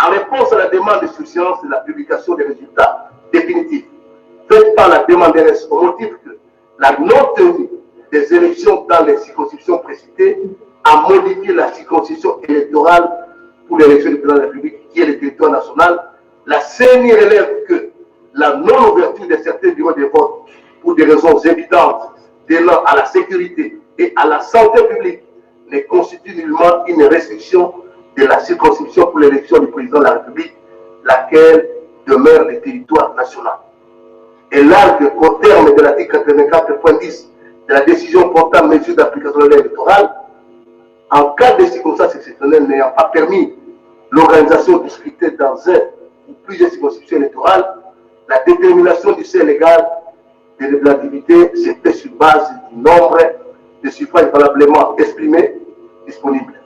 en réponse à la demande de subséance de la publication des résultats définitifs faite par la demanderesse au motif que la non-tenue des élections dans les circonscriptions précitées a modifié la circonscription électorale pour l'élection du président de la République qui est le territoire national, la CENI relève que la non-ouverture de certains bureaux de vote pour des raisons évidentes tenant à la sécurité et à la santé publique ne constitue nullement une restriction de la circonscription pour l'élection du président de la République, laquelle demeure le territoire national. Et l'argue qu'au terme de l'article 84.10 de la décision portant mesure d'application de la loi électorale, en cas de circonstances exceptionnelles n'ayant pas permis l'organisation du scrutin dans un ou plusieurs circonscriptions électorales, la détermination du seuil légal de l'électivité se fait sur base du nombre de suffrages valablement exprimés disponibles.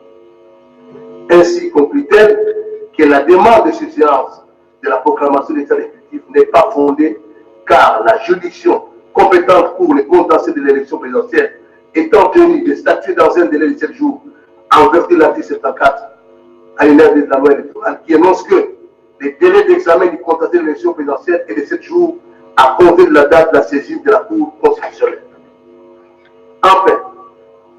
Ainsi conclut-elle que la demande de surséance de la proclamation de l'état effectif n'est pas fondée car la juridiction compétente pour le contentieux de l'élection présidentielle étant tenue de statuer dans un délai de 7 jours en vertu de l'article 74 alinéa de la loi électorale qui énonce que le délai d'examen du contentieux de l'élection présidentielle est de 7 jours à compter de la date de la saisine de la Cour constitutionnelle. Enfin,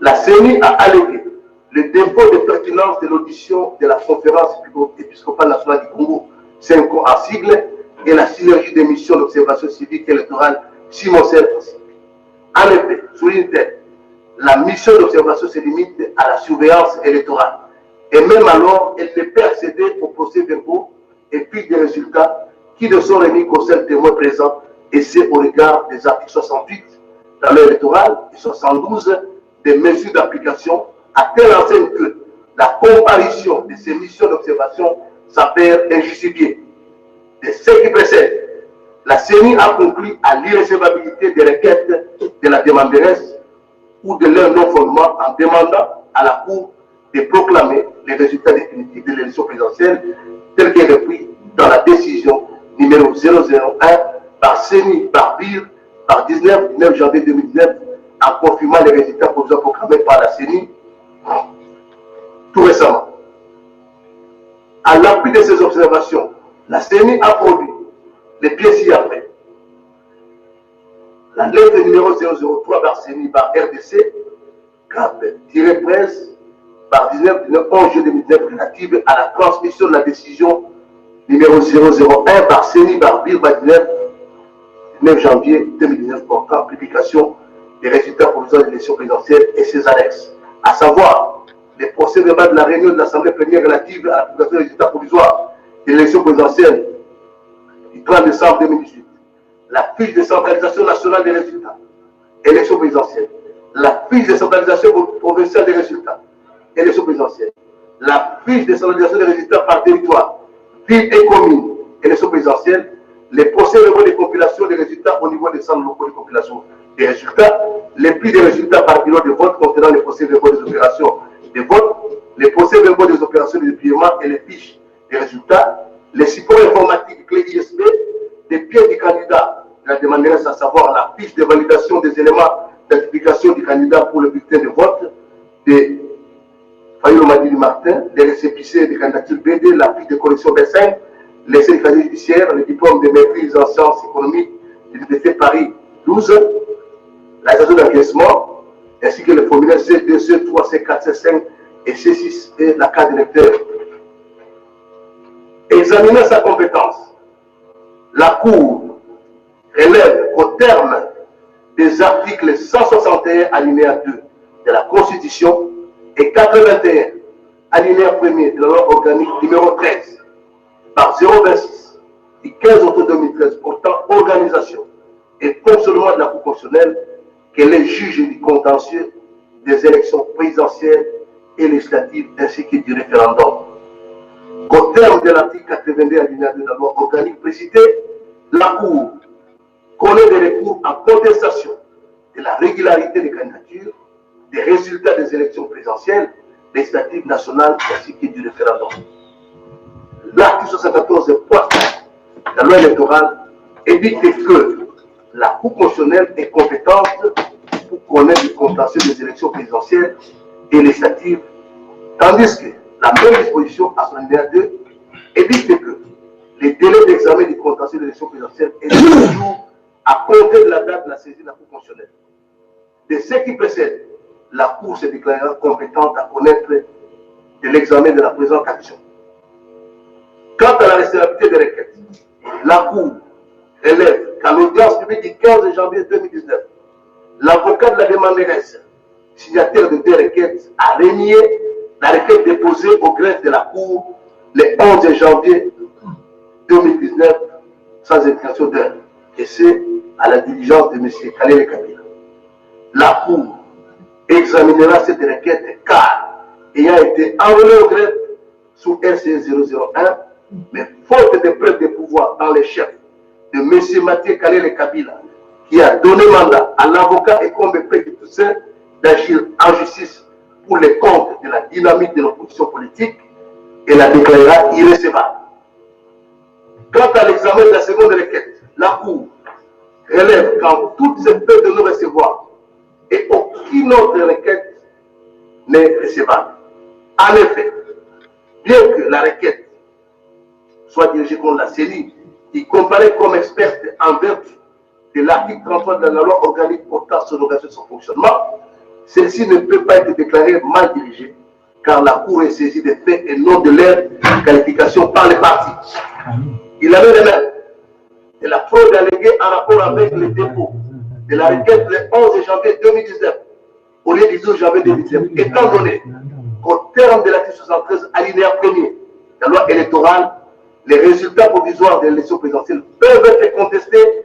la CENI a allégué le défaut de pertinence de l'audition de la conférence épiscopale nationale du Congo, CENCO en sigle, et la synergie des missions d'observation civique et électorale Simon-Sel. En effet, souligne-t-elle, la mission d'observation se limite à la surveillance électorale. Et même alors, elle ne peut accéder aux procès-verbaux et puis des résultats qui ne sont remis qu'aux seuls témoins présents, et c'est au regard des articles 68 de la loi électorale et 72 des mesures d'application, à telle enseigne que la comparution de ces missions d'observation s'avère injustifiée. De ce qui précède, la CENI a conclu à l'irrecevabilité des requêtes de la demanderesse ou de leur non-fondement en demandant à la Cour de proclamer les résultats définitifs de l'élection présidentielle tels qu'elle est pris dans la décision numéro 001 par CENI Barbir par 19 janvier 2019 en confirmant les résultats provisoires proclamés par la CENI tout récemment. À l'appui de ces observations, la CENI a produit les pièces ci-après. La lettre numéro 003 par CENI par RDC, CAP-13 par 11 juillet 2019 relative à la transmission de la décision numéro 001 par CENI Barbir par 19 janvier 2019 portant publication des résultats provisoires de l'élection présidentielle et ses annexes, à savoir les procès-verbaux de la réunion de l'Assemblée plénière relative à la publication des résultats provisoires de l'élection présidentielle du 30 décembre 2018, la fiche de centralisation nationale des résultats, élection présidentielle, la fiche de centralisation provinciale des résultats, élection présidentielle, la fiche de centralisation des résultats par territoire, ville et commune, élection présidentielle, les procès-verbaux de compilation des résultats au niveau des centres locaux de compilation des résultats, les plis des résultats par bureau de vote contenant les procès-verbaux des opérations de vote, les procès-verbaux des opérations de dépouillement et les fiches des résultats, les supports informatiques clés ISB, des pièces du candidat, la demande reste à savoir la fiche de validation des éléments d'identification du candidat pour le bulletin de vote, des Fayou Madi Martin, les récépissés des candidatures BD, la fiche de correction B5, les casiers judiciaires, le diplôme de maîtrise en sciences économiques de l'Université Paris 12, la station d'encaissement, ainsi que le formulaire C2, C3, C4, C5 et C6 et la carte d'électeur. Examiner sa compétence, la Cour relève au terme des articles 161 alinéa 2 de la Constitution et 81 alinéa 1er de la loi organique numéro 13 par 026 du 15 octobre 2013 portant organisation et fonctionnement de la Cour constitutionnelle que les juges du contentieux des élections présidentielles et législatives ainsi que du référendum. Qu'au terme de l'article 82 alinéa 2 de la loi organique précitée, la Cour connaît des recours en contestation de la régularité des candidatures, des résultats des élections présidentielles, législatives, nationales ainsi que du référendum. L'article 74 de la loi électorale édicte que la Cour constitutionnelle est compétente pour connaître le contentieux des élections présidentielles et législatives, tandis que la même disposition à son alinéa 2 édicte que les délais d'examen du contentieux de l'élection présidentielle est toujours à compter de la date de la saisie de la Cour constitutionnelle. De ce qui précède, la Cour se déclarera compétente à connaître de l'examen de la présente action. Quant à la recevabilité des requêtes, la Cour relève qu'à l'audience publique du 15 janvier 2019, l'avocat de la demanderesse, signataire de deux requêtes, a renié la requête déposée au greffe de la Cour le 11 janvier 2019 sans indication d'heure, et c'est à la diligence de M. Khalil Kabila. La Cour examinera cette requête car ayant été envoyée au greffe sous RC 001, mais faute de preuves de pouvoir dans les chefs de M. Mathieu Khalil Kabila, qui a donné mandat à l'avocat Ekombe Peki Toussaint d'agir en justice pour les comptes de la dynamique de l'opposition politique et la déclarera irrecevable. Quant à l'examen de la seconde requête, la Cour relève qu'en toutes ces preuves de non-recevoir et aucune autre requête n'est recevable. En effet, bien que la requête soit dirigée contre la CENI, qui comparaît comme experte en vertu de l'article 33 de la loi organique portant sur l'organisation de son fonctionnement, celle-ci ne peut pas être déclarée mal dirigée, car la Cour est saisie des faits et non de leur qualification par les partis. Il avait de même de la fraude alléguée en rapport avec le dépôt de la requête le 11 janvier 2019 au lieu du 12 janvier 2019, étant donné qu'au terme de l'article 73 alinéa 1er de la loi électorale, les résultats provisoires de l'élection présidentielle peuvent être contestés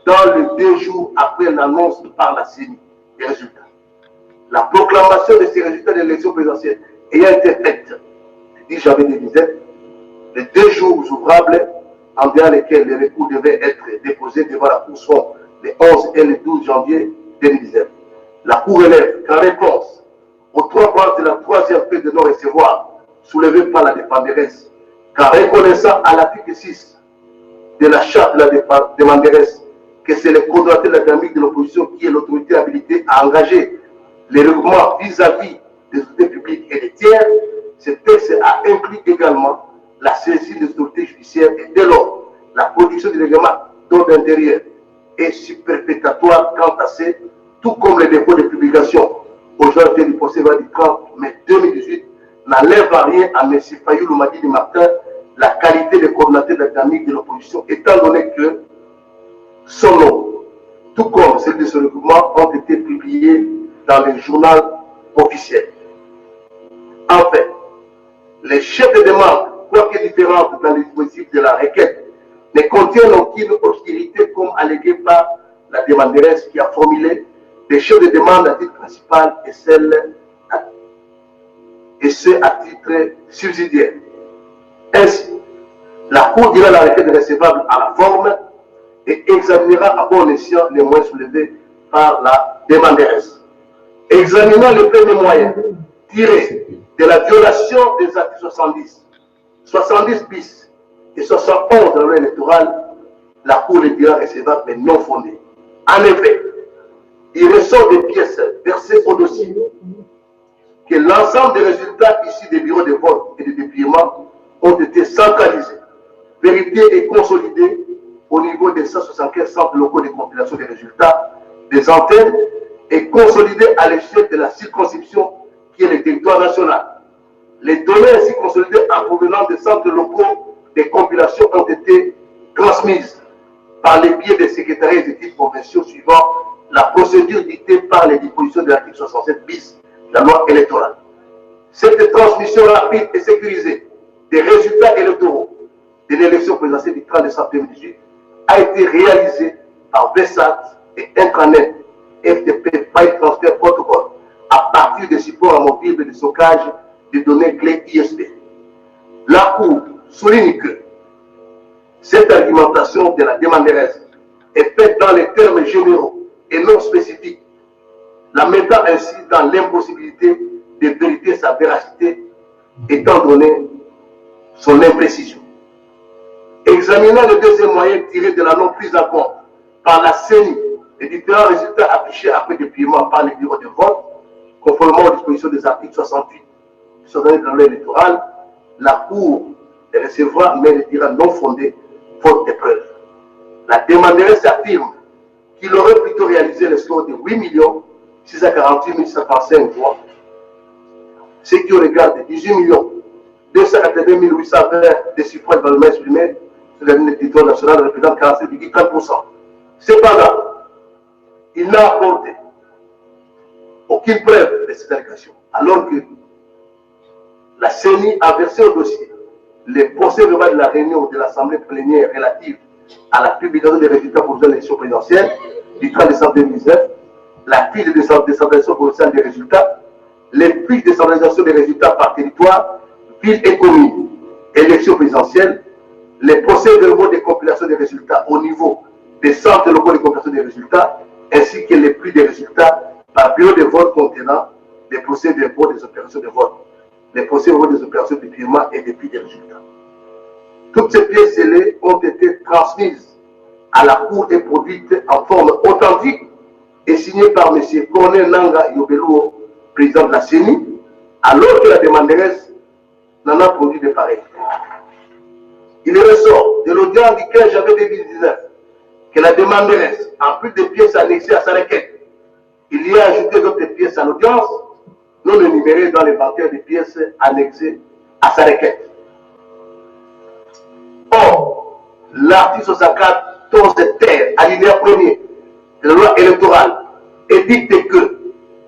dans les 2 jours après l'annonce par la CENI des résultats. La proclamation de ces résultats de l'élection présidentielle ayant été faite le 10 janvier 2017, les 2 jours ouvrables en dehors lesquels les recours devaient être déposés devant la Cour sont les 11 et le 12 janvier 2019. La Cour relève qu'en réponse aux 3 points de la 3e fait de non-recevoir soulevée par la demanderesse, qu'en reconnaissant à l'article 6 de la charte de la demanderesse que c'est le coordonnateur de la dynamique de l'opposition qui est l'autorité habilitée à engager les règlements vis-à-vis des autorités publiques et des tiers, ce texte a inclus également la saisie des autorités judiciaires et dès lors, la production du règlement d'ordre intérieur est superfétatoire quant à ces, tout comme les dépôts de publication aujourd'hui du procès du 30 mai 2018 n'enlève rien à M. Fayou Loumadi Martin la qualité de coordonnateur de la dynamique de l'opposition, étant donné que son nom, tout comme celle de ce regroupement, ont été publiés dans le journal officiel. Enfin, les chefs de demande, quoique différentes dans les dispositifs de la requête, ne contiennent aucune hostilité comme allégué par la demanderesse qui a formulé des chefs de demande à titre principal et ceux à titre subsidiaire. Ainsi, la Cour dira la requête recevable à la forme et examinera à bon escient les moyens soulevés par la demanderesse. Examinant les premiers moyens tirés de la violation des articles 70 bis et 71 de la loi électorale, la Cour les dira recevables mais non fondées. En effet, il ressort des pièces versées au dossier que l'ensemble des résultats issus des bureaux de vote et de dépliement ont été centralisés, vérifiés et consolidés au niveau des 175 centres locaux de compilation des résultats, des antennes et consolidés à l'échelle de la circonscription qui est le territoire national. Les données ainsi consolidées en provenance des centres locaux de compilation ont été transmises par les biais des secrétariats exécutifs provinciaux suivant la procédure dictée par les dispositions de l'article 67 bis de la loi électorale. Cette transmission rapide et sécurisée des résultats électoraux de l'élection présidentielle du 30 décembre 2018 a été réalisée par VESAT et Intranet FTP File Transfer Protocol à partir des supports amovibles de stockage des données clés ISP. La Cour souligne que cette argumentation de la demanderesse est faite dans les termes généraux et non spécifiques, la mettant ainsi dans l'impossibilité de vérifier sa véracité étant donné son imprécision. Examinant le deuxième moyen tiré de la non prise en compte par la CENI les différents résultats affichés après dépouillement par les bureaux de vote, conformément aux dispositions des articles 68 de la loi électorale, la Cour les recevra mais les dira non fondées, faute de preuves. La demanderesse affirme qu'il aurait plutôt réalisé le score de 8 648 135 voix, ce qui au regard de 18 280 820 des suffrages valablement exprimés le territoire national représente 47,4%. Cependant, il n'a apporté aucune preuve de cette allégation, alors que la CENI a versé au dossier les procès-verbaux de la réunion de l'Assemblée plénière relative à la publication des résultats pour l'élection présidentielle du 30 décembre 2019, la fiche de décentralisation provinciale des résultats, les fiches de décentralisation des résultats par territoire, ville et commune, élection présidentielle, les procès-verbaux de compilation des résultats au niveau des centres locaux de compilation des résultats, ainsi que les prix des résultats par bureau de vote contenant les procès-verbaux des opérations de vote, les procès-verbaux des opérations de paiement et des prix des résultats. Toutes ces pièces scellées ont été transmises à la Cour et produites en forme authentique et signées par M. Cornel Nanga Yobeluo, président de la CENI, alors que la demanderesse n'en a produit de pareil. Il ressort de l'audience du 15 janvier 2019 que la demanderesse, en plus des pièces annexées à sa requête, il y a ajouté d'autres pièces à l'audience, non énumérées dans l'inventaire des pièces annexées à sa requête. Or, l'article 74 terre, alinéa 1er de la loi électorale, édicte que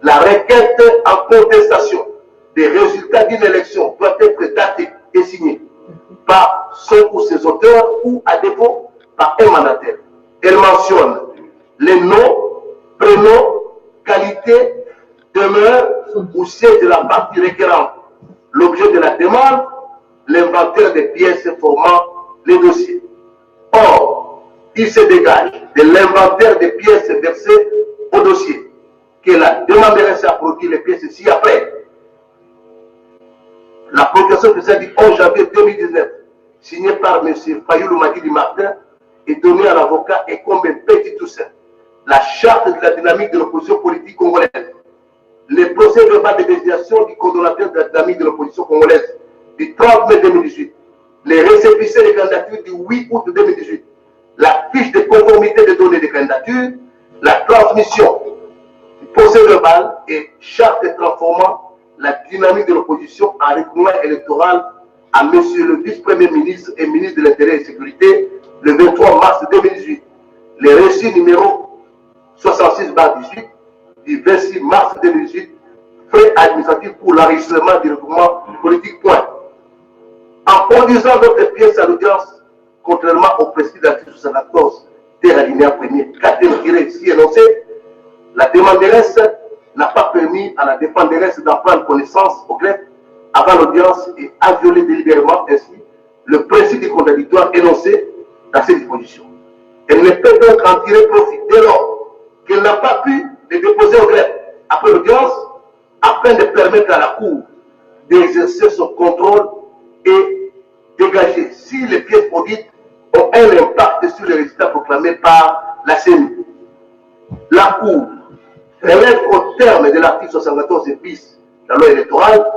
la requête en contestation des résultats d'une élection doit être datée et signée par son ou ses auteurs ou, à défaut, par un mandataire. Elle mentionne les noms, prénoms, qualités, demeure ou siège de la partie requérante, l'objet de la demande, l'inventaire des pièces formant les dossiers. Or, il se dégage de l'inventaire des pièces versées au dossier que la demanderesse a produit les pièces ci-après. La procuration spéciale du 11 janvier 2019, signée par M. Fayoulou Madidi Martin, est donnée à l'avocat Ekombe Petit Toussaint. La charte de la dynamique de l'opposition politique congolaise, les procès-verbaux de désignation du coordonnateur de la dynamique de l'opposition congolaise du 30 mai 2018, les récépissés des candidatures du 8 août 2018, la fiche de conformité des données de candidature, la transmission du procès-verbal et charte transformant la dynamique de l'opposition en règlement électoral à M. le vice-premier ministre et ministre de l'Intérieur et de la Sécurité le 23 mars 2018. Les reçus numéro 66/18 du 26 mars 2018, frais administratifs pour l'enregistrement du regroupement politique. Point. En produisant d'autres pièces à l'audience, contrairement au principe de l'article 74 de l'alinéa 1er, catégorie ici énoncé, la demanderesse n'a pas permis à la défenderesse d'en prendre connaissance au greffe avant l'audience et a violé délibérément ainsi le principe du contradictoire énoncé dans ces dispositions. Elle ne peut donc en tirer profit dès lors qu'elle n'a pas pu les déposer au greffe après l'audience afin de permettre à la Cour d'exercer son contrôle et dégager si les pièces produites ont un impact sur les résultats proclamés par la CENI. La Cour relève au terme de l'article 74 bis de la loi électorale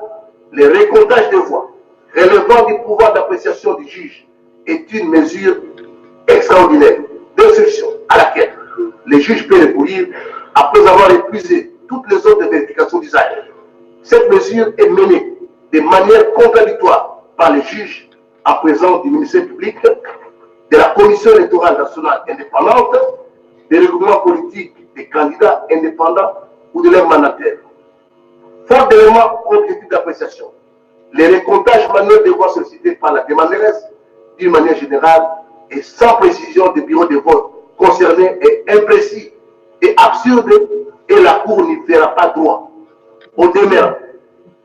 les récomptages de voix relevant du pouvoir d'appréciation du juge est une mesure extraordinaire d'instruction à laquelle les juges peuvent recourir après avoir épuisé toutes les autres vérifications d'usage. Cette mesure est menée de manière contradictoire par les juges en présence du ministère public, de la Commission électorale nationale indépendante, des regroupements politiques des candidats indépendants ou de leurs mandataires. Faute d'éléments objectifs d'appréciation, les récomptages manuels de voix sollicités par la demanderesse, d'une manière générale et sans précision des bureaux de vote concernés, est imprécis et absurde et la Cour n'y fera pas droit. Au demeurant,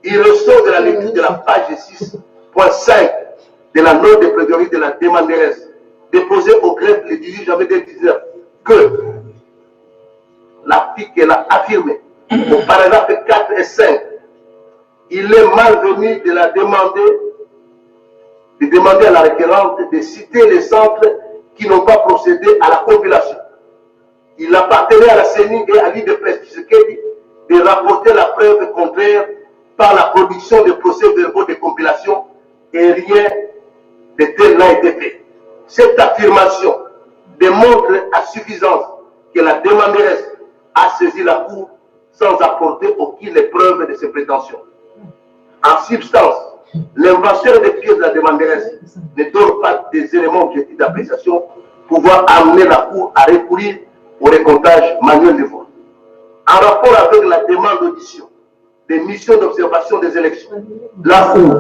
il ressort de la lecture de la page 6.5 de la note de plaidoirie de la demanderesse déposée au greffe le 18 janvier 2019 que l'article qu'elle a affirmé au paragraphe 4 et 5, il est malvenu de la demander à la requérante de citer les centres qui n'ont pas procédé à la compilation. Il appartenait à la CENI et à l'île de Tshisekedi de rapporter la preuve contraire par la production de procès-verbaux de compilation et rien de tel n'a été fait. Cette affirmation démontre à suffisance que la demanderesse a saisi la Cour sans apporter aucune preuve de ses prétentions. En substance, l'inventeur des pièces de la demanderesse ne donne pas des éléments objectifs d'appréciation pouvant amener la Cour à recourir au récomptage manuel des votes. En rapport avec la demande d'audition des missions d'observation des élections, la Cour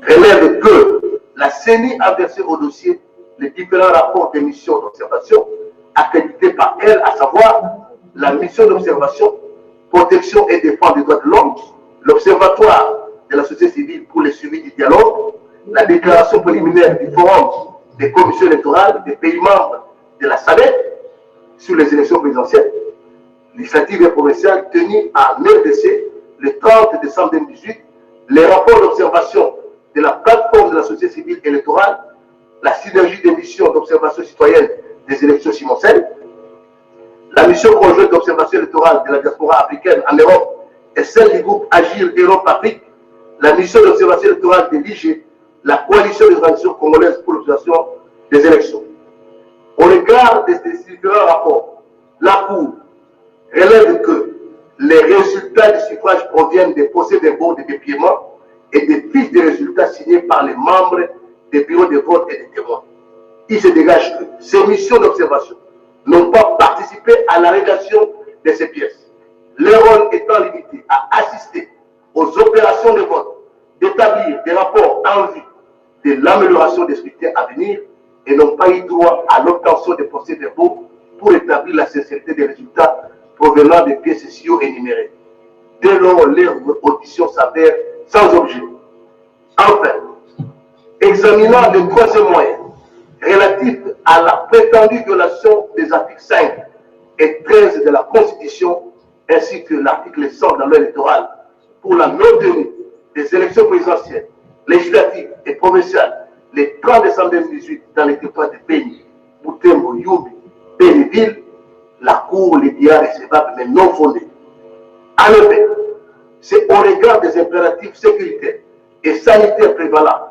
relève que la CENI a versé au dossier les différents rapports des missions d'observation accrédités par elle, à savoir la mission d'observation, protection et défense des droits de l'homme, l'Observatoire de la société civile pour le suivi du dialogue, la déclaration préliminaire du Forum des commissions électorales des pays membres de la SADC sur les élections présidentielles, législatives et provinciales tenues à RDC le 30 décembre 2018, les rapports d'observation de la plateforme de la société civile électorale, la synergie des missions d'observation citoyenne des élections Simon-Sel, la mission conjointe d'observation électorale de la diaspora africaine en Europe et celle du groupe Agir Europe-Afrique, la mission d'observation électorale de l'IG, la coalition des organisations congolaises pour l'observation des élections. Au regard de ces différents rapports, la Cour relève que les résultats du suffrage proviennent des procès-verbaux de dépouillement et des fiches de résultats signées par les membres des bureaux de vote et des témoins. Il se dégage que ces missions d'observation n'ont pas participé à la rédaction de ces pièces, leur rôle étant limité à assister aux opérations de vote, d'établir des rapports en vue de l'amélioration des scrutins à venir et n'ont pas eu droit à l'obtention des procès-verbaux pour établir la sincérité des résultats provenant des pièces énumérées. Dès lors, leur audition s'avère sans objet. Enfin, examinant le troisième moyen relatif à la prétendue violation des articles 5 et 13 de la Constitution ainsi que l'article 100 de la loi électorale pour la non-tenue des élections présidentielles, législatives et provinciales le 30 décembre 2018 dans les territoires de Béni, Boutembo, Youbi, Béniville, la Cour les dira recevables mais non fondés. En effet, c'est au regard des impératifs sécuritaires et sanitaires prévalents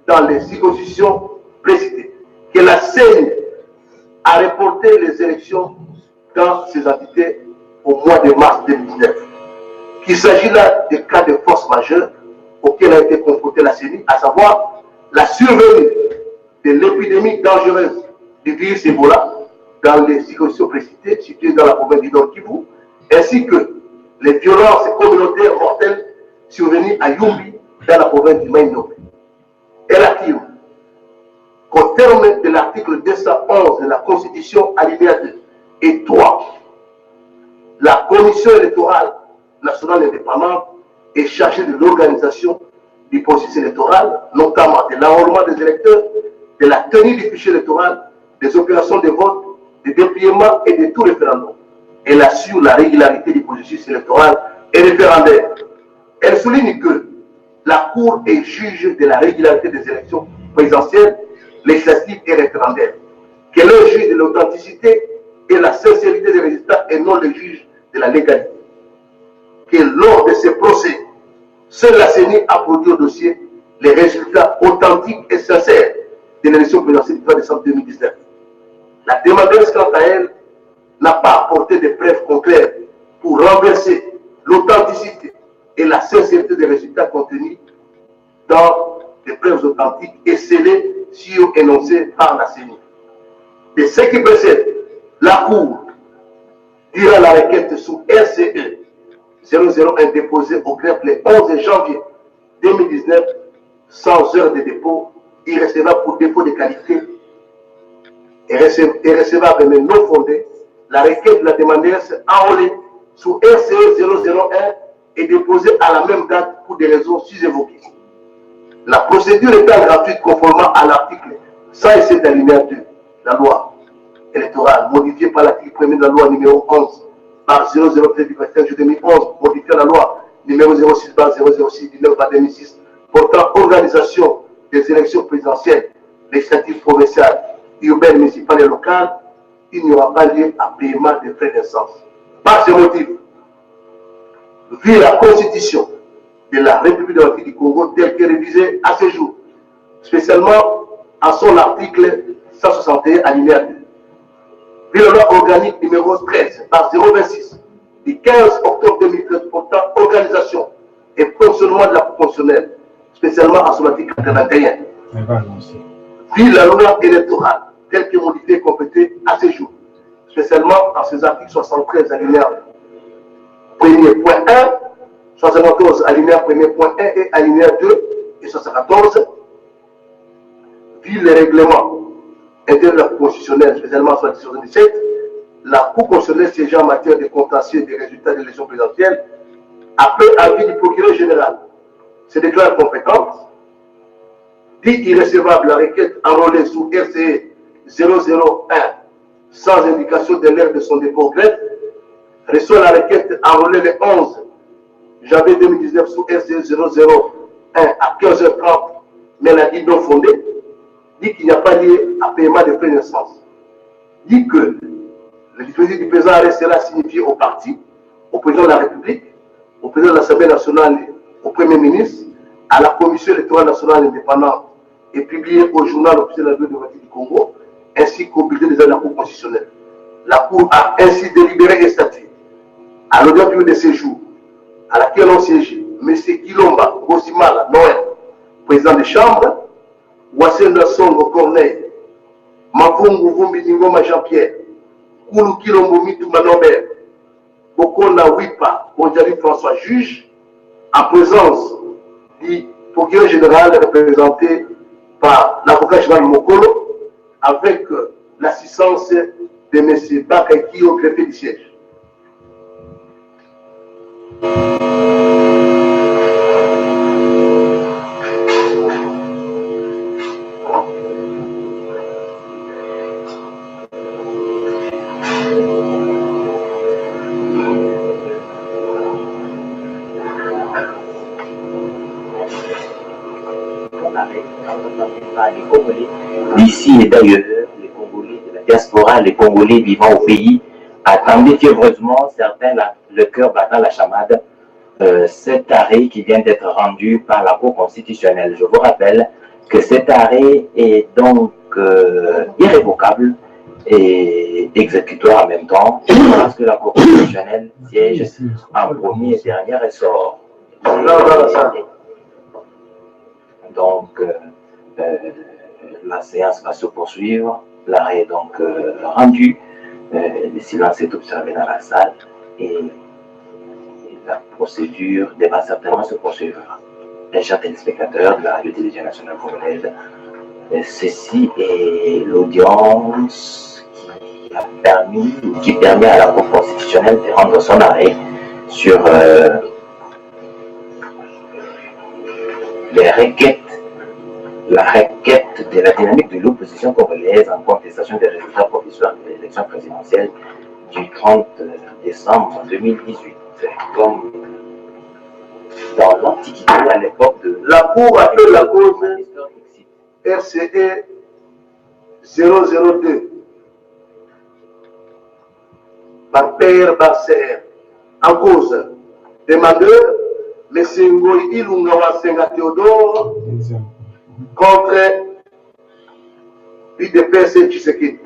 dans les circonscriptions précitées que la CENI a reporté les élections dans ces entités au mois de mars 2019. Qu'il s'agit là de cas de force majeure auxquels a été confrontée la CENI, à savoir la survenue de l'épidémie dangereuse du virus Ebola dans les circonscriptions précitées situées dans la province du Nord Kivu, ainsi que les violences communautaires mortelles survenues à Yumbi dans la province du Maine-Nord. Elle affirme qu'au terme de l'article 211 de la Constitution, alinéa 2 et 3, la Commission électorale nationale indépendante est chargée de l'organisation du processus électoral, notamment de l'enrôlement des électeurs, de la tenue du fichier électoral, des opérations de vote, des dépouillements et de tout référendum. Elle assure la régularité du processus électoral et référendaire. Elle souligne que la Cour est juge de la régularité des élections présidentielles, législatives et référendaires, qu'elle est juge de l'authenticité et la sincérité des résultats et non le juge de la légalité. Que lors de ces procès, seule la CENI a produit au dossier les résultats authentiques et sincères de l'élection présidentielle du 3 décembre 2019. La demandeuse, quant à elle, n'a pas apporté de preuves concrètes pour renverser l'authenticité et la sincérité des résultats contenus dans les preuves authentiques et scellées sur énoncées par la CENI. De ce qui précède, la Cour dira la requête sous RCE 001 déposée au greffe le 11 janvier 2019 sans heure de dépôt, irrecevable pour défaut de qualité et recevable mais non fondée. La requête de la demandeuse enrôlée sous RCE 001 est déposée à la même date pour des raisons sus-évoquées. La procédure étant gratuite conformément à l'article 107 alinéa 2 de la loi électorale, modifiée par l'article 1er de la loi numéro 11 par 003 du 25 juillet 2011, modifiant la loi numéro 06 par 006 du 9 par 2006, portant organisation des élections présidentielles, législatives provinciales, urbaines, municipales et locales, il n'y aura pas lieu à paiement de frais d'instance. Par ce motif, vu la Constitution de la République démocratique du Congo telle que révisée à ce jour, spécialement en son article 161 alinéa 2, vu la loi organique numéro 13 par 026 du 15 octobre 2013 portant organisation et fonctionnement de la Cour constitutionnelle, spécialement en son article 81. Vu la loi électorale telle que modifiée et complétée à ce jour, spécialement en ses articles 73 alinéa 1er point 1, 74 alinéa 1er point 1 et alinéa 2 et 74, vu les règlements intérieurs constitutionnels, spécialement en 77, la Cour constitutionnelle siégeant en matière de contentieux des résultats de l'élection présidentielle, après avis du procureur général, se déclare compétente, dit irrecevable la requête enrôlée sous RCE 001 sans indication de l'heure de son dépôt au greffe, reçoit la requête enrôlée le 11 janvier 2019 sous RCE 001 à 15h30, mais la dit non fondée, dit qu'il n'y a pas lieu à paiement de frais d'instance, dit que le dispositif du président restera signifié au parti, au président de la République, au président de l'Assemblée nationale, au Premier ministre, à la Commission électorale nationale indépendante et publié au journal officiel de la République du Congo, ainsi qu'au bulletin des la Cour constitutionnelle. La Cour a ainsi délibéré et statué à l'audience publique de séjour, à laquelle ont siégé M. Kilomba Gossimala Noël, président de chambre, Wassenda Songo Corneille, Mavungu Vumbi Ningoma Jean-Pierre, Koulou Kilombo Mitouma Norbert, Bokonda Wipa Bonjali François juge, en présence du procureur général représenté par l'avocat général Mokolo, avec l'assistance de M. Bakaiki au greffier du siège. D'ici et d'ailleurs, les Congolais de la diaspora, les Congolais vivant au pays, attendaient fiévreusement, certains le cœur battant la chamade, cet arrêt qui vient d'être rendu par la Cour constitutionnelle. Je vous rappelle que cet arrêt est donc irrévocable et exécutoire en même temps, parce que la Cour constitutionnelle siège en premier et dernier ressort. Donc, la séance va se poursuivre, l'arrêt est donc rendu, le silence est observé dans la salle et la procédure devra certainement se poursuivre. Les chers téléspectateurs de la Radio-Télévision nationale congolaise, ceci est l'audience qui permet à la Cour constitutionnelle de rendre son arrêt sur les requêtes, la requête de la dynamique de l'opposition congolaise en contestation des résultats provisoires de l'élection présidentielle du 30 décembre 2018. Comme dans l'Antiquité, à l'époque de la Cour appelle la cause RCE 002 par Père Barcer. En cause, demandeur, M. Ngoï Ilungawa Senga Théodore contre l'UDPS Tshisekedi.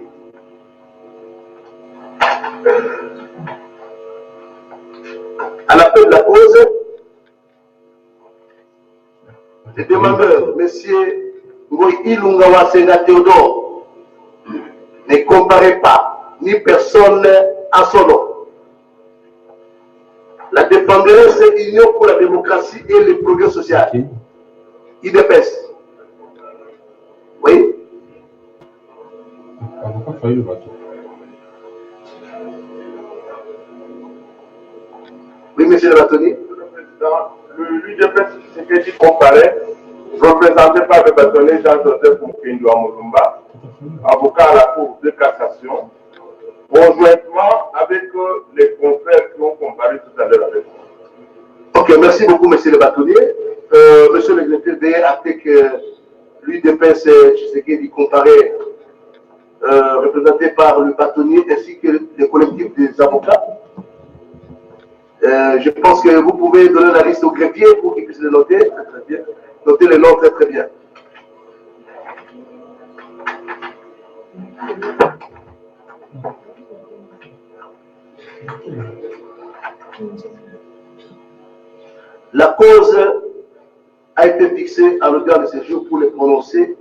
À l'appel de la cause, le demandeur, M. Ngoï Ilungawa Senga Théodore, ne comparaît pas ni personne à son nom. La dépendance Union pour la démocratie et le progrès social. IDPS. Oui. Oui, monsieur le bâtonnier. L'UDPS, ce que dit comparaît, représenté par le bâtonnier Jean-Joseph Moukindo Amolumba, avocat à la Cour de cassation, conjointement avec les confrères qui ont comparé tout à l'heure avec vous. Ok, merci beaucoup, monsieur le bâtonnier. Monsieur le directeur, veuillez acter que l'UDPS Tshisekedi comparé, représenté par le bâtonnier ainsi que le collectif des avocats. Je pense que vous pouvez donner la liste au greffier pour qu'il puisse le noter. Très bien. Notez les noms très très bien. La cause a été fixé à l'audience de ce jour pour le prononcer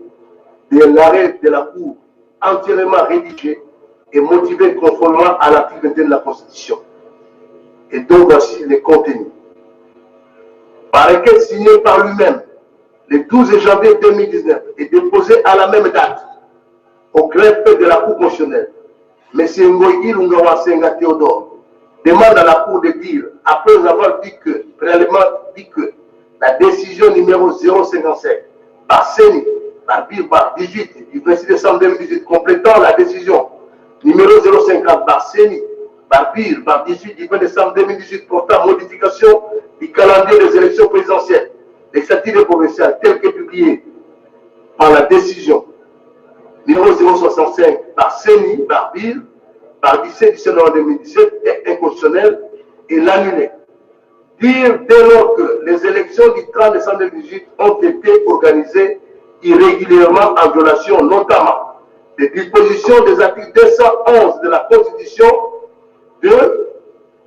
de l'arrêt de la Cour entièrement rédigé et motivé conformément à l'article 21 de la Constitution. Et donc voici les contenus. Par requête signée par lui-même le 12 janvier 2019 et déposée à la même date au greffe de la Cour constitutionnelle, M. Ngoï Lungawa Senga Théodore demande à la Cour de dire, après avoir dit que, préalablement dit que la décision numéro 055 par CENI, par BIR, par 18 du 26 décembre 2018, complétant la décision numéro 050 par CENI, par BIR, par 18 du 20 décembre 2018, portant modification du calendrier des élections présidentielles, les statuts provinciales tels que publiés par la décision numéro 065 par CENI, par BIR, par 17 du 7 novembre 2017 est inconstitutionnel et l'annuler. Dire dès lors que les élections du 30 décembre 2018 ont été organisées irrégulièrement en violation notamment des dispositions des articles 211 de la Constitution, 2,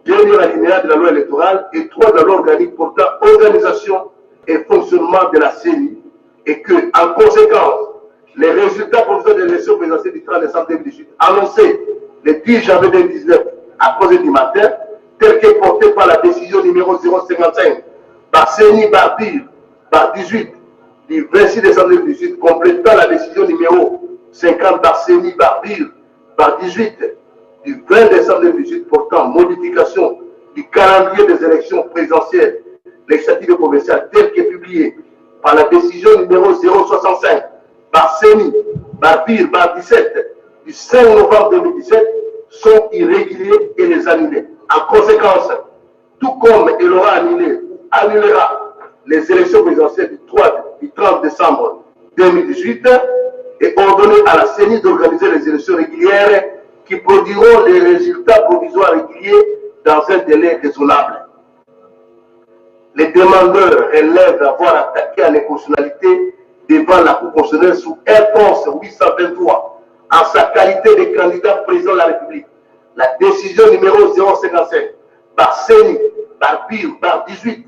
dernier alinéa de la loi électorale et 3 de la loi organique portant organisation et fonctionnement de la CENI et que, en conséquence, les résultats provisoires de l'élection présidentielle du 30 décembre 2018 annoncés le 10 janvier 2019 à cause du matin, tel que porté par la décision numéro 055 par CENI par BIR par 18 du 26 décembre 2018, complétant la décision numéro 50 par CENI par BIR par 18 du 20 décembre 2018 portant modification du calendrier des élections présidentielles législatives et provinciales tel que publié par la décision numéro 065 par CENI par BIR par 17 du 5 novembre 2017 sont irréguliers et les annulés. En conséquence, tout comme il aura annulé ou annulera les élections présidentielles du 30 décembre 2018 et ordonné à la CENI d'organiser les élections régulières qui produiront les résultats provisoires réguliers dans un délai raisonnable. Les demandeurs relèvent d'avoir attaqué à l'inconstitutionnalité devant la Cour constitutionnelle sous réponse 823 en sa qualité de candidat président de la République. La décision numéro 055 par CENI, par BIR, par 18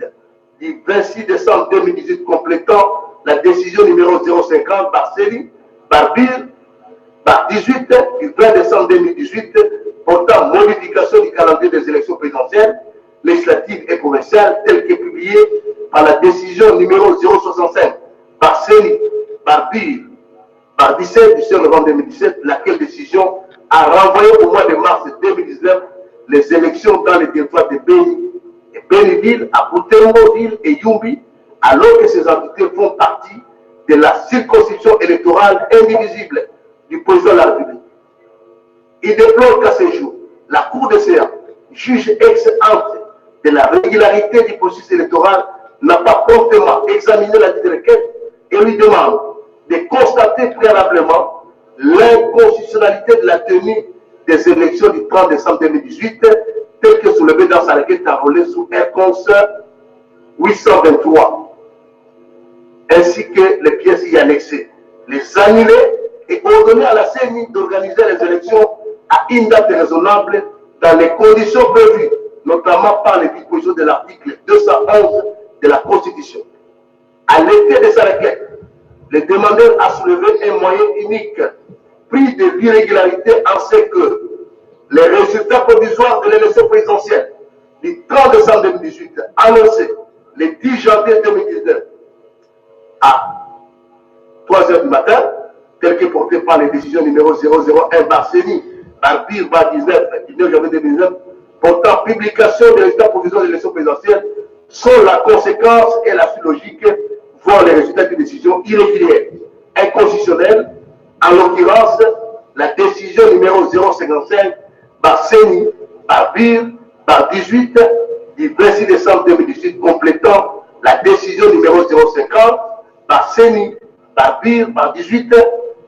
du 26 décembre 2018 complétant la décision numéro 050 par CENI, par BIR, par 18 du 20 décembre 2018 portant modification du calendrier des élections présidentielles, législatives et provinciales tel que publié par la décision numéro 065 par CENI, par BIR, par 17 du 7 novembre 2017, laquelle décision a renvoyé au mois de mars 2019 les élections dans les territoires de Béni et Béniville, à Boutembo-Ville et Yumbi, alors que ces entités font partie de la circonscription électorale indivisible du président de la République. Il déplore qu'à ce jour, la Cour des CA, juge ex-ante de la régularité du processus électoral, n'a pas promptement examiné la requête et lui demande de constater préalablement l'inconstitutionnalité de la tenue des élections du 30 décembre 2018, telle que soulevée dans sa requête enrôlée sous R11 823, ainsi que les pièces y annexées, les annuler et ordonner à la CENI d'organiser les élections à une date raisonnable dans les conditions prévues, notamment par les dispositions de l'article 211 de la Constitution. À l'effet de sa requête, le demandeur a soulevé un moyen unique, pris de l'irrégularité en ce que les résultats provisoires de l'élection présidentielle du 30 décembre 2018, annoncés le 10 janvier 2019 à 3 h du matin, tel que porté par les décisions numéro 001 par CENI, par BIR, par 19, du 9 janvier 2019, portant publication des résultats provisoires de l'élection présidentielle, sont la conséquence et la suite logique, voire les résultats de décisions irrégulières, inconstitutionnelles, en l'occurrence, la décision numéro 055 par CENI, par BIR, par 18 du 26 décembre 2018, complétant la décision numéro 050 par CENI, par BIR, par 18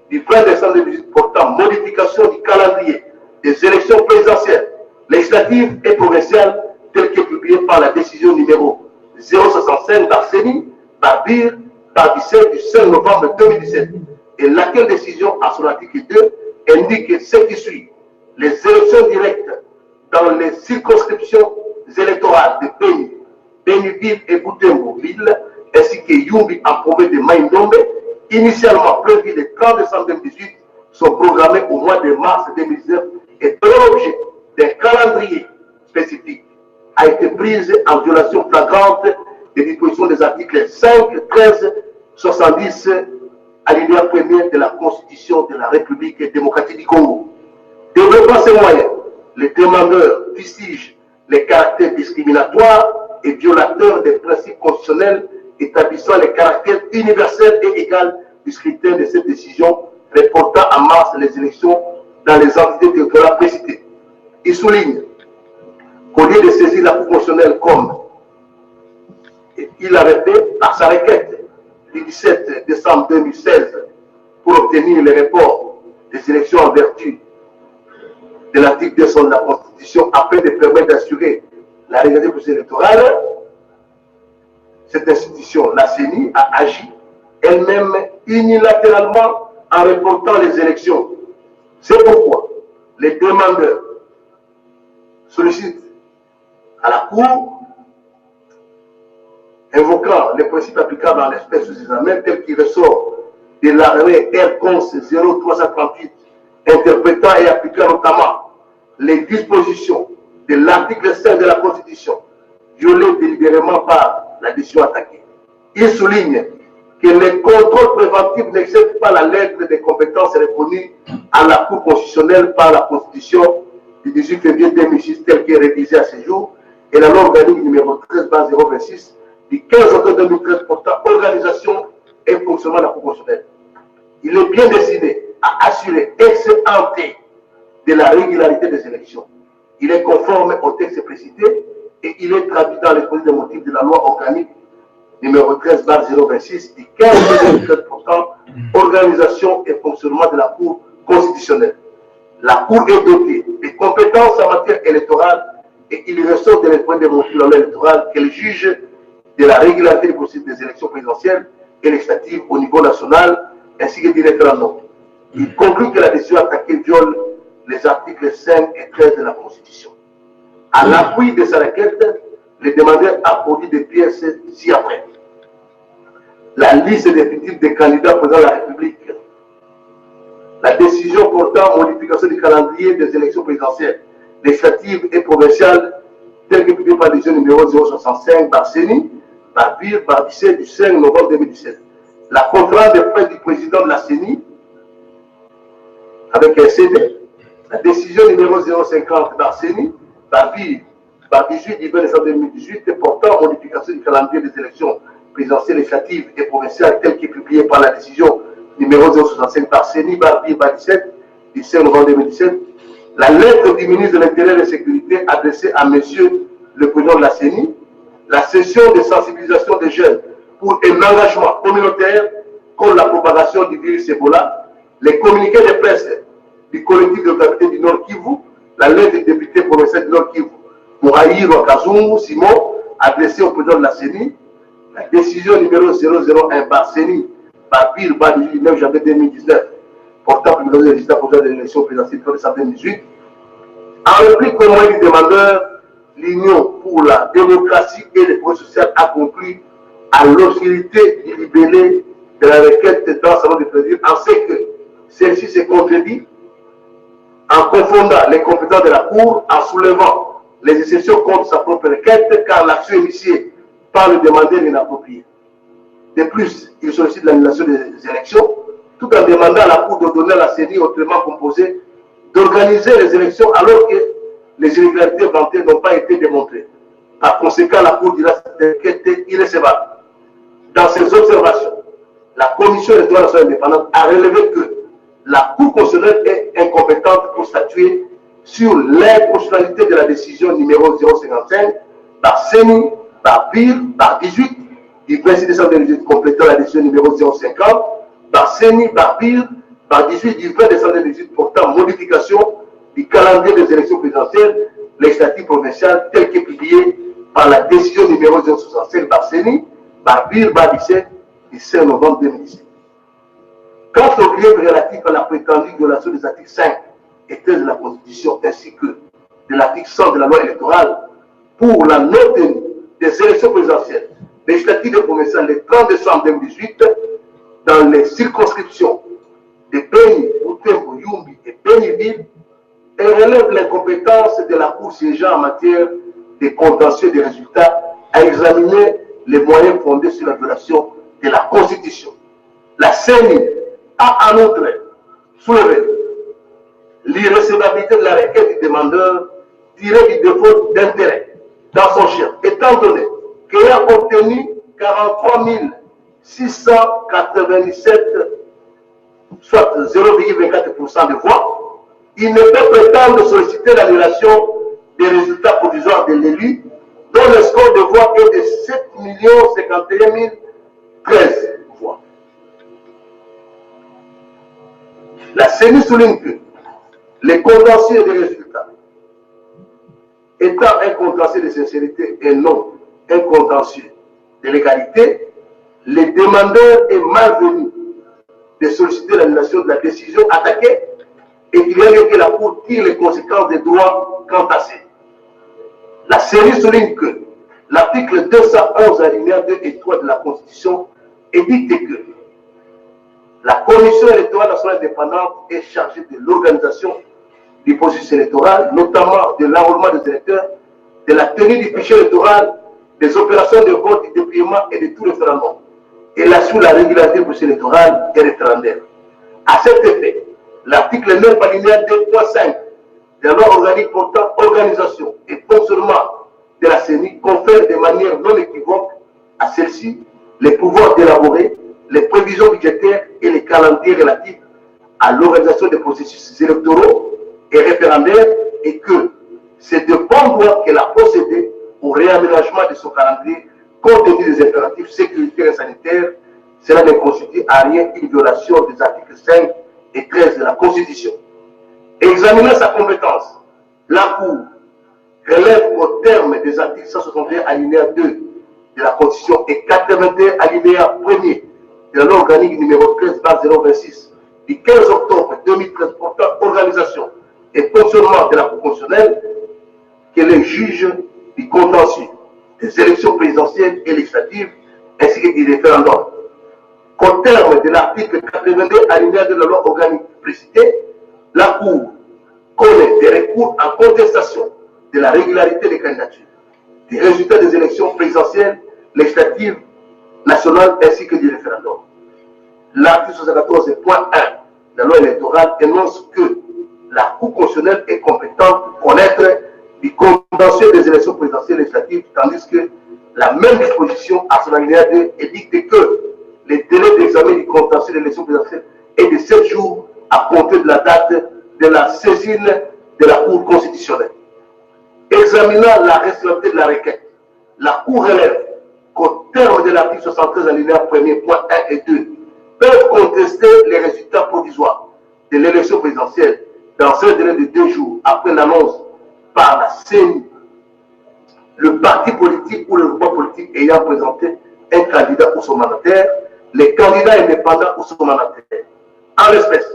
du 20 décembre 2018, portant modification du calendrier des élections présidentielles, législatives et provinciales, telles que publiées par la décision numéro 065 par CENI, par BIR, par 17 du 5 novembre 2017, et laquelle décision, à son article 2, indique ce qui suit. Les élections directes dans les circonscriptions électorales de Béni, Béniville et Boutembo-Ville, ainsi que Djumbi en province de Maïndombe, initialement prévu le 30 décembre 2018, sont programmés au mois de mars 2019 et l'objet d'un calendrier spécifique a été prise en violation flagrante des dispositions des articles 5, 13, 70, alinéa 1er de la Constitution de la République démocratique du Congo. Développant ces moyens, les demandeurs fustigent les caractères discriminatoires et violateurs des principes constitutionnels établissant les caractères universels et égal du scrutin de cette décision reportant en mars les élections dans les entités territoriales précitées. Il souligne qu'au lieu de saisir la Cour constitutionnelle comme il avait fait par sa requête du 17 décembre 2016 pour obtenir le report des élections en vertu de l'article 200 de la Constitution afin de permettre d'assurer la réalité du processus électoral, cette institution, la CENI, a agi elle-même unilatéralement en reportant les élections. C'est pourquoi les demandeurs sollicitent à la Cour, invoquant les principes applicables dans l'espèce des examens tel qu'il ressort de l'arrêt R11 0338, interprétant et appliquant notamment les dispositions de l'article 5 de la Constitution, violées délibérément par la décision attaquée. Il souligne que les contrôles préventifs n'excèdent pas la lettre des compétences reconnues à la Cour constitutionnelle par la Constitution du 18 février 2006 telle qu'elle est révisée à ce jour et la loi organique numéro 13/026 du 15 octobre 2013 portant organisation et fonctionnement de la Cour constitutionnelle. Il est bien décidé à assurer ex ante de la régularité des élections. Il est conforme au texte précité et il est traduit dans l'exposé des motifs de la loi organique numéro 13/026 du 15 octobre 2013 portant organisation et fonctionnement de la Cour constitutionnelle. La Cour est dotée des compétences en matière électorale et il ressort de l'exposé des motifs de la loi électorale qu'elle juge de la régularité du processus des élections présidentielles et législatives au niveau national ainsi que du référendum. Il conclut que la décision attaquée viole les articles 5 et 13 de la Constitution. À l'appui de sa requête, le demandeur a produit des pièces ci-après. La liste définitive des candidats présidents de la République, la décision portant modification du calendrier des élections présidentielles, législatives et provinciales, telle que publiée par la décision numéro 065 par CENI, par BIR, par 17 du 5 novembre 2017. La conférence de presse du président de la CENI, avec un CD, la décision numéro 050 par CENI, par BIR, par 18 du 20 décembre 2018, portant modification du calendrier des élections présidentielles, législatives et provinciales, telle qu'est publiée par la décision numéro 065 par CENI, par BIR, par 17 du 5 novembre 2017. La lettre du ministre de l'Intérieur et de la Sécurité adressée à monsieur le président de la CENI, la session de sensibilisation des jeunes pour un engagement communautaire contre la propagation du virus Ebola, les communiqués de presse du collectif de localité du Nord Kivu, la lettre du député provincial du Nord Kivu, Mouraïro Kazungu Simon, adressée au président de la CENI, la décision numéro 001 par CENI, par PIR, par 19 janvier 2019, portant publication des résultats pour de l'élection présidentielle de décembre 2018, en réplique au moyen du demandeur, l'Union pour la démocratie et le progrès social a conclu à l'obscurité du libellé de la requête dans sa de président, en ce que celle-ci se contredit en confondant les compétences de la Cour, en soulevant les exceptions contre sa propre requête, car l'action initiée par le demandeur est inappropriée. De plus, il sollicite l'annulation des élections, tout en demandant à la Cour de donner à la CENI autrement composée d'organiser les élections alors que les irrégularités vantées n'ont pas été démontrées. Par conséquent, la Cour dira cette requête irrécevable. Dans ses observations, la Commission des droits nationaux indépendants a relevé que la Cour constitutionnelle est incompétente pour statuer sur l'inconstitutionnalité de la décision numéro 055 par CENI, par BIR, par 18 du 26 décembre 2018 complétant la décision numéro 050, par CENI, par BIR, par 18 du 20 décembre 2018 portant modification du calendrier des élections présidentielles législatives provinciales telle que publiée par la décision numéro 065 par CENI, par BIR, par 17 du 5 novembre 2017. Quant au grief relatif à la prétendue violation des articles 5 et 13 de la Constitution ainsi que de l'article 100 de la loi électorale pour la non-tenue des élections présidentielles législatives et provinciales le 30 décembre 2018 dans les circonscriptions de Beni, Butembo, Yumbi et Béniville et relève l'incompétence de la Cour siégeant en matière de contentieux des résultats à examiner les moyens fondés sur la violation de la Constitution. La CENI a en outre soulevé l'irrecevabilité de la requête du demandeur tirée du défaut d'intérêt dans son chef, étant donné qu'il a obtenu 43 697, soit 0,24% de voix, il ne peut prétendre solliciter l'annulation des résultats provisoires de l'élu, dont le score de voix est de 7 051 013 voix. La CENI souligne que les contentieux des résultats, étant un contentieux de sincérité et non un contentieux de légalité, les demandeurs est malvenu de solliciter l'annulation de la décision attaquée et qu'il y a lieu que la Cour tire les conséquences des droits quant à ces. La CENI souligne que l'article 211 alinéa 2 et 3 de la Constitution édicte que la Commission électorale nationale indépendante est chargée de l'organisation du processus électoral, notamment de l'enrôlement des électeurs, de la tenue du fichier électoral, des opérations de vote, du dépouillement et de tout référendum. Et là, sous la régularité du processus électoral et référendaire. À cet effet, l'article 9 alinéa 2.5 de la loi organique portant organisation et fonctionnement de la CENI confère de manière non équivoque à celle-ci les pouvoirs d'élaborer les prévisions budgétaires et les calendriers relatifs à l'organisation des processus électoraux et référendaires et que c'est de bon droit qu'elle a procédé au réaménagement de son calendrier compte tenu des impératifs sécuritaires et sanitaires. Cela ne constitue à rien une violation des articles 5 et 13 de la Constitution. Examinant sa compétence, la Cour relève au terme des articles 161 alinéa 2 de la Constitution et 81 alinéa 1er de la loi organique numéro 13/026 du 15 octobre 2013 portant organisation et fonctionnement de la Cour constitutionnelle que les juges du contentieux des élections présidentielles et législatives ainsi que du référendum. Qu'au terme de l'article 82 alinéa de la loi organique précitée, la Cour connaît des recours en contestation de la régularité des candidatures, des résultats des élections présidentielles, législatives, nationales ainsi que du référendum. L'article 74.1 de la loi électorale énonce que la Cour constitutionnelle est compétente pour connaître du contentieux des élections présidentielles et législatives, tandis que la même disposition à son alinéa 2 édicte que les délais d'examen du contentieux des élections présidentielles est de 7 jours à compter de la date de la saisine de la Cour constitutionnelle. Examinant la responsabilité de la requête, la Cour relève qu'au terme de l'article 73 alinéa 1er point 1 et 2 peuvent contester les résultats provisoires de l'élection présidentielle dans un délai de 2 jours après l'annonce par la CENI, le parti politique ou le groupe politique ayant présenté un candidat ou son mandataire, les candidats indépendants ou son mandataire. En l'espèce,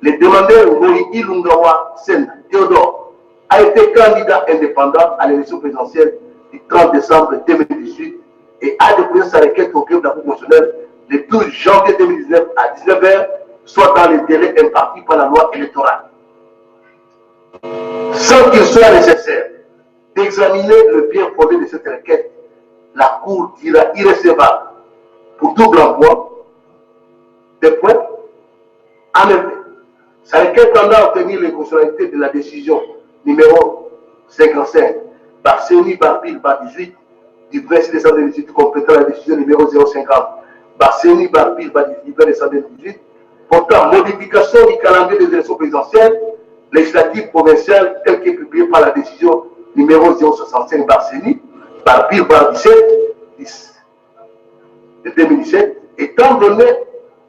le demandeur Moïse Ilungawa Sen Théodore a été candidat indépendant à l'élection présidentielle du 30 décembre 2018 et a déposé sa requête au greffe de la Cour constitutionnelle le 12 janvier 2019 à 19h, soit dans les délais impartis par la loi électorale. Sans qu'il soit nécessaire d'examiner le bien fondé de cette requête, la Cour dira irrécevable pour double emploi des points. En effet, sa requête tendant à obtenir les constitutionnalités de la décision numéro 55 par CENI Barbil par 18 du 26 décembre 2018 complétant la décision numéro 050 par CENI Barbil par 18 décembre 2018 portant modification du calendrier des élections présidentielles législatives provinciales tel que publié par la décision numéro 065 par CENI Barbil par 17 de 2017, étant donné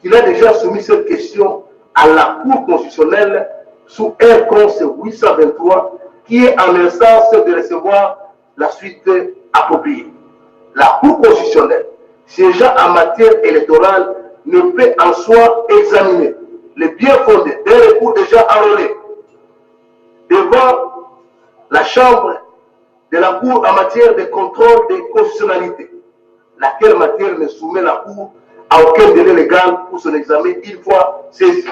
qu'il a déjà soumis cette question à la Cour constitutionnelle sous R-Cons 823 qui est en instance de recevoir la suite appropriée. La Cour constitutionnelle, siégeant en matière électorale, ne peut en soi examiner les bien fondés d'un recours déjà enrôlé devant la Chambre de la Cour en matière de contrôle de constitutionnalité. laquelle matière ne soumet la Cour à aucun délai légal pour son examen une fois saisie.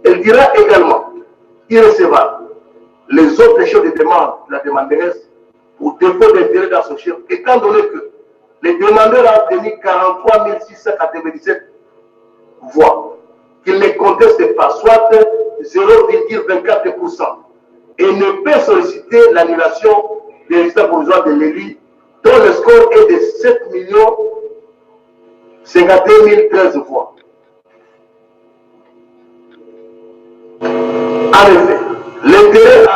Elle dira également irrecevable les autres chefs de demande de la demanderesse pour défaut d'intérêt dans son chef, étant donné que le demandeur a obtenu 43 697 voix, qu'il ne conteste pas, soit 0,24%, et ne peut solliciter l'annulation des résultats provisoires de l'élu, dont le score est de 7 51 013 voix. En effet, l'intérêt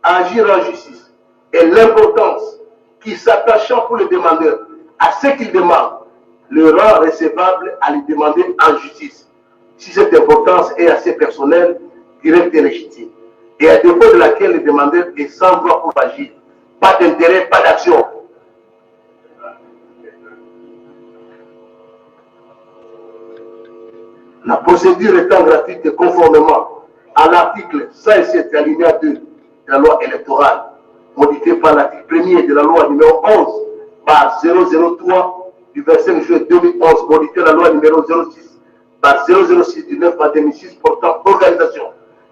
à agir en justice et l'importance qui s'attachant pour le demandeur à ce qu'il demande le rend recevable à lui demander en justice, si cette importance est assez personnelle, directe et légitime, et à défaut de laquelle le demandeur est sans droit pour agir, pas d'intérêt, pas d'action. La procédure étant gratuite et conformément à l'article 107 alinéa 2 de la loi électorale, modifié par l'article 1er de la loi numéro 11 par 003 du 25 juillet 2011, modifié la loi numéro 06 par 006 du 9 par 2006 portant organisation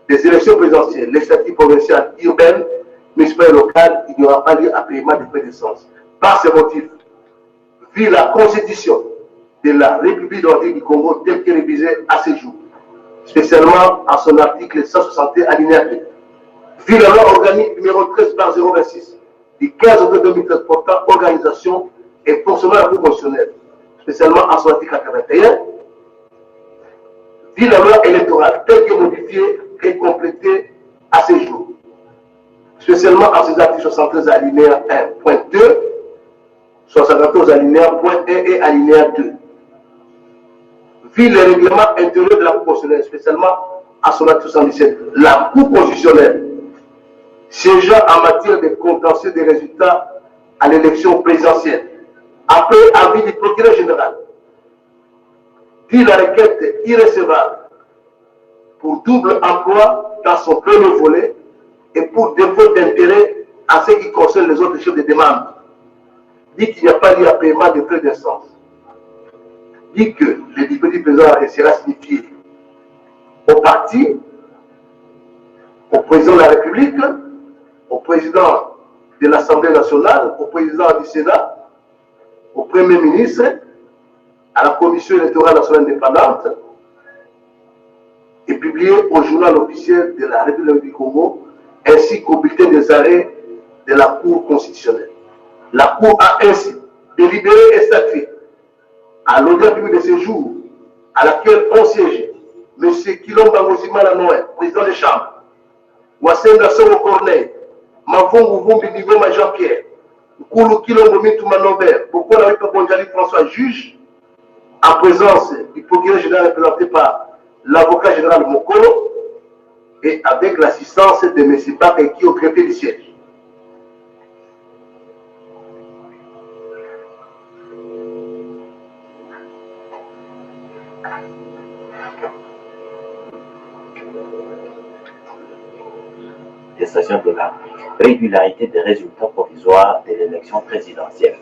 des élections présidentielles, législatives, provinciales, urbaines, municipales et locales, il n'y aura pas lieu à paiement de frais d'essence. Par ces motifs, vu la constitution de la République démocratique du Congo telle que révisée à ce jour, spécialement à son article 161 alinéa 2, vu la loi organique numéro 13 par 026 du 15 octobre 2013 portant organisation et fonctionnement de la Cour constitutionnelle, spécialement à son article 81, vu la loi électorale telle que modifiée et complétée à ce jour, spécialement à ses articles 73 alinéa 1.2, 74 alinéa 1 et alinéa 2, vu le règlement intérieur de la Cour constitutionnelle, spécialement à son article 77, la Cour constitutionnelle, siégeant en matière de contentieux des résultats à l'élection présidentielle, après avis du procureur général, dit la requête irrecevable pour double emploi dans son premier volet et pour défaut d'intérêt à ce qui concerne les autres chefs de demande, dit qu'il n'y a pas lieu à paiement de frais d'instance, dit que le député président sera signifié au parti, au président de la République, au président de l'Assemblée nationale, au président du Sénat, au Premier ministre, à la Commission électorale nationale indépendante, et publié au journal officiel de la République du Congo, ainsi qu'au bulletin des arrêts de la Cour constitutionnelle. La Cour a ainsi délibéré et statué à l'audience publique de ce jour, à laquelle ont siégé M. Kilomba Ngozimana Noël, président des chambres, Wassenga Soro Corneille, Mavungu Vumbi Nigoma Jean-Pierre, Koulou Kilombo Mitouma Nobert, Bokola Wipa Bonjali François, juge, en présence du procureur général représenté par l'avocat général Mokolo, et avec l'assistance de M. Bakeki au greffier du siège. Attestation de la régularité des résultats provisoires de l'élection présidentielle.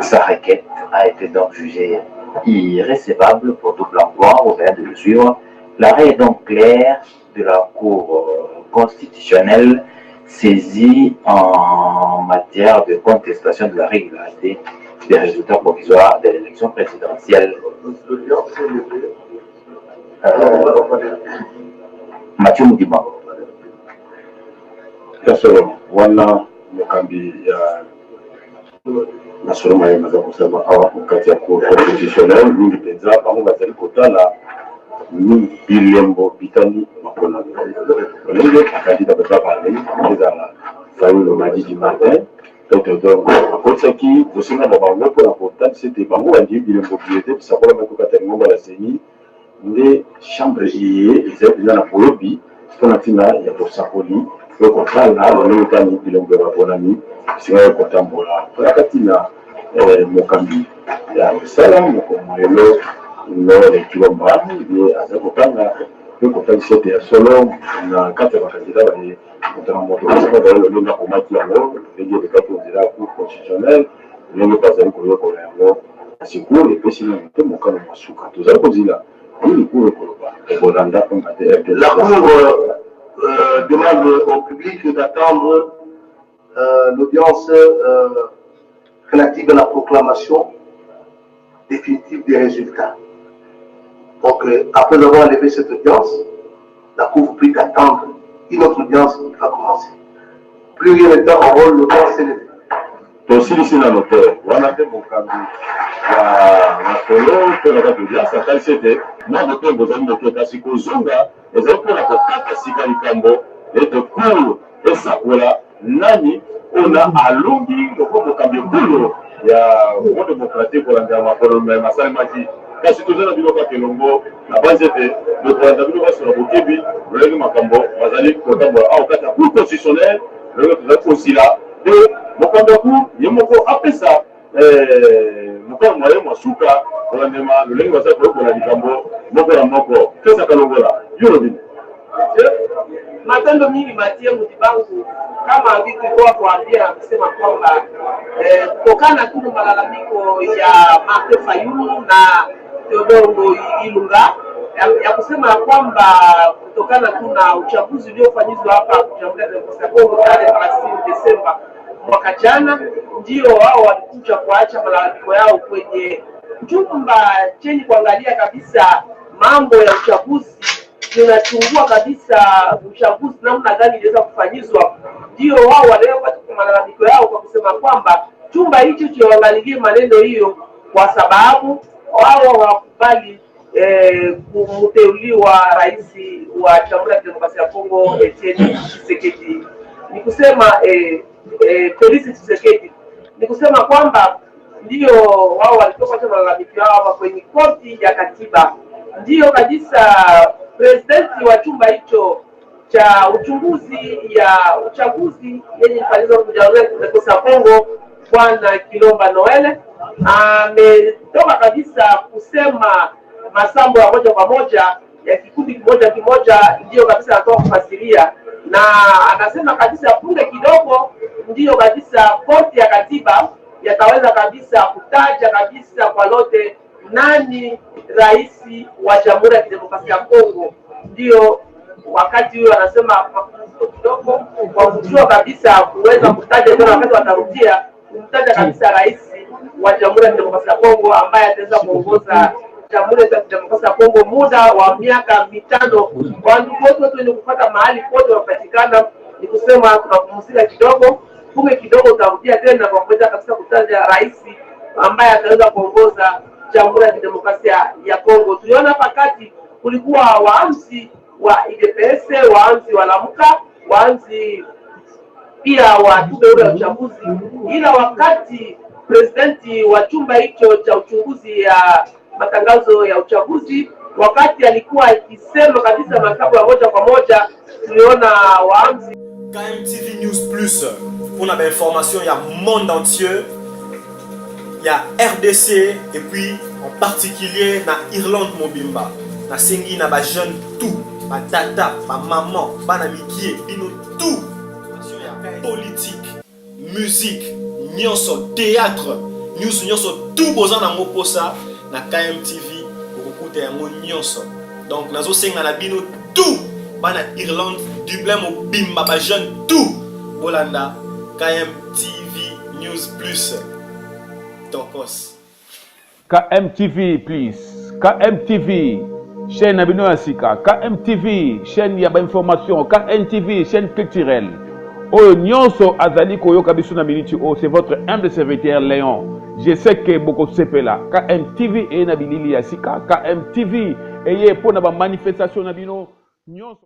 Sa requête a été donc jugée irrécevable pour double emploi. On vient de le suivre. L'arrêt est donc clair de la Cour constitutionnelle saisie en matière de contestation de la régularité des résultats provisoires de l'élection présidentielle. Mathieu Moudima. Wana Mokambi ya nasoloma ye maza kusema awa wakati ya Cour constitutionnelle mingi penza bango bazali kotala ni bilembo bitani makona lenge akandida bata parler ezala Fayulu Madidi Martin donc akotaki dosinga na bango pour la portable c'était bango andi bilembo biete bisakola makoka tango bala seni nde chambre iye ezali na polobi mpona ntina ya kosakoli okotala lolotani bilombo ya baponami singa kotambola mpona kati na mokambi ya mosala mokomo lelo no lekilomba ye aza kotanga kotalisha ete ya solo na kati ya bakandida bali kotala moto kosaka d'ailleurs lolenge akomaki yango ndenge elekaki ondira cour constitutionnelle ndenge bazali koyokola yango kasi cour epesi nano te mokano masuka tozali kozila nini cour ekoloba ekolanda mpona te La Cour demande au public d'attendre l'audience relative à la proclamation définitive des résultats. Donc, après avoir levé cette audience, la Cour vous prie d'attendre une autre audience qui va commencer. Plus rien n'est en rôle, l'audience est levée. tosilisi na notaire wana te mokambi ya solo mpe na kati audience atalisi ete na notaire bozali moke kasi kozonga ezali mpona kokata sika likambo ete cour esakola nani ona alongi loko mokambi ekulu ya Congo démocratique kolanda makolo masalemaki kasi toza na bino kaka elongo na base ete bokolanda bino basi na bokebi lolenge makambo bazali kotambola awa kati ya cour constitutionnelle lolenge tozali kosila de mokambi ya cour ye moko apesa mokano mwaye mwasuka kolandema lolenge bazali koyokola likambo moko na moko pesaka longola yo lobini matendo mingi matie mutibangu kama vilivyokuwa kuambia na kusema kwamba kutokana tu na malalamiko ya Martin Fayulu na Teodoro Ilunga ya kusema kwamba kutokana tu na uchaguzi uliofanyizwa hapa Jamhuri ya Kidemokrasia ya Kongo tarehe 30 Desemba mwaka jana, ndio wao walikuja kuacha malalamiko yao kwenye chumba chenye kuangalia kabisa mambo ya uchaguzi, tunachungua kabisa uchaguzi namna gani inaweza kufanyizwa. Ndio wao waliopa malalamiko yao kwa kusema kwamba chumba hicho kiangalie maneno hiyo, kwa sababu wao hawakubali kumteuliwa rais wa Jamhuri ya Kidemokrasia ya Kongo Etienne Tshisekedi. Ni kusema Felix Tshisekedi. Ni kusema kwamba ndio wao walitoka malalamiko yao hapa kwenye koti ya katiba. Ndio kabisa presidenti wa chumba hicho cha uchunguzi ya uchaguzi yenye ifanyizwa kwa Jamhuri ya Kidemokrasia ya Kongo, Bwana Kilomba Noel ametoka kabisa kusema masambo ya moja kwa moja ya kikundi kimoja ndio kabisa anatoka kufasiria, na anasema kabisa punde kidogo ndio kabisa koti ya katiba yataweza kabisa kutaja kabisa kwa lote nani rais wa Jamhuri ya Kidemokrasia ya Kongo. Ndio wakati huyo anasema kidogo kwa kujua kabisa kuweza kutaja tena wakati watarudia kumtaja kabisa rais wa Jamhuri ya Kidemokrasia ya Kongo ambaye ataweza kuongoza Jamhuri ya Kidemokrasia ya Kongo muda wa miaka 5. Kwa ndugu wetu wenye kupata mahali pote wapatikana, ni kusema tunapumzika kidogo, bunge kidogo, utarudia tena kwa kuweza kabisa kutaja rais ambaye ataweza kuongoza Jamhuri ya Kidemokrasia ya Kongo. Tuliona hapa kati kulikuwa waanzi wa IDPS, waanzi wa Lamuka, waanzi pia wa tume ya uchaguzi, ila wakati presidenti wa chumba hicho cha uchunguzi ya matangazo ya uchaguzi, wakati alikuwa akisema kabisa makao ya moja kwa moja, tuliona waanzi. KMTV News Plus, pour la information, il y a monde entier, il y a RDC et puis en particulier na Irlande Mobimba, na sengi na ba jeune tout, ba tata, ba maman, ba na mikie, bino tout. Politique, musique, nyonso, théâtre, news nyonso, tout besoin na moposa na KMTV pour écouter yango nyonso. Donc nazo senga na bino tout, ba na Irlande, Dublin Mobimba, ba jeune tout. Bolanda KMTV News Plus. Tokos. KMTV please. KMTV chaîne Abino Asika. KMTV chaîne Yaba Information. KMTV chaîne culturelle. Oh nyonso azali koyoka biso na minute oh, c'est votre humble serviteur Léon. Je sais que beaucoup sepe là. KMTV et na bilili Asika. KMTV et pour na ba manifestation na bino nyonso.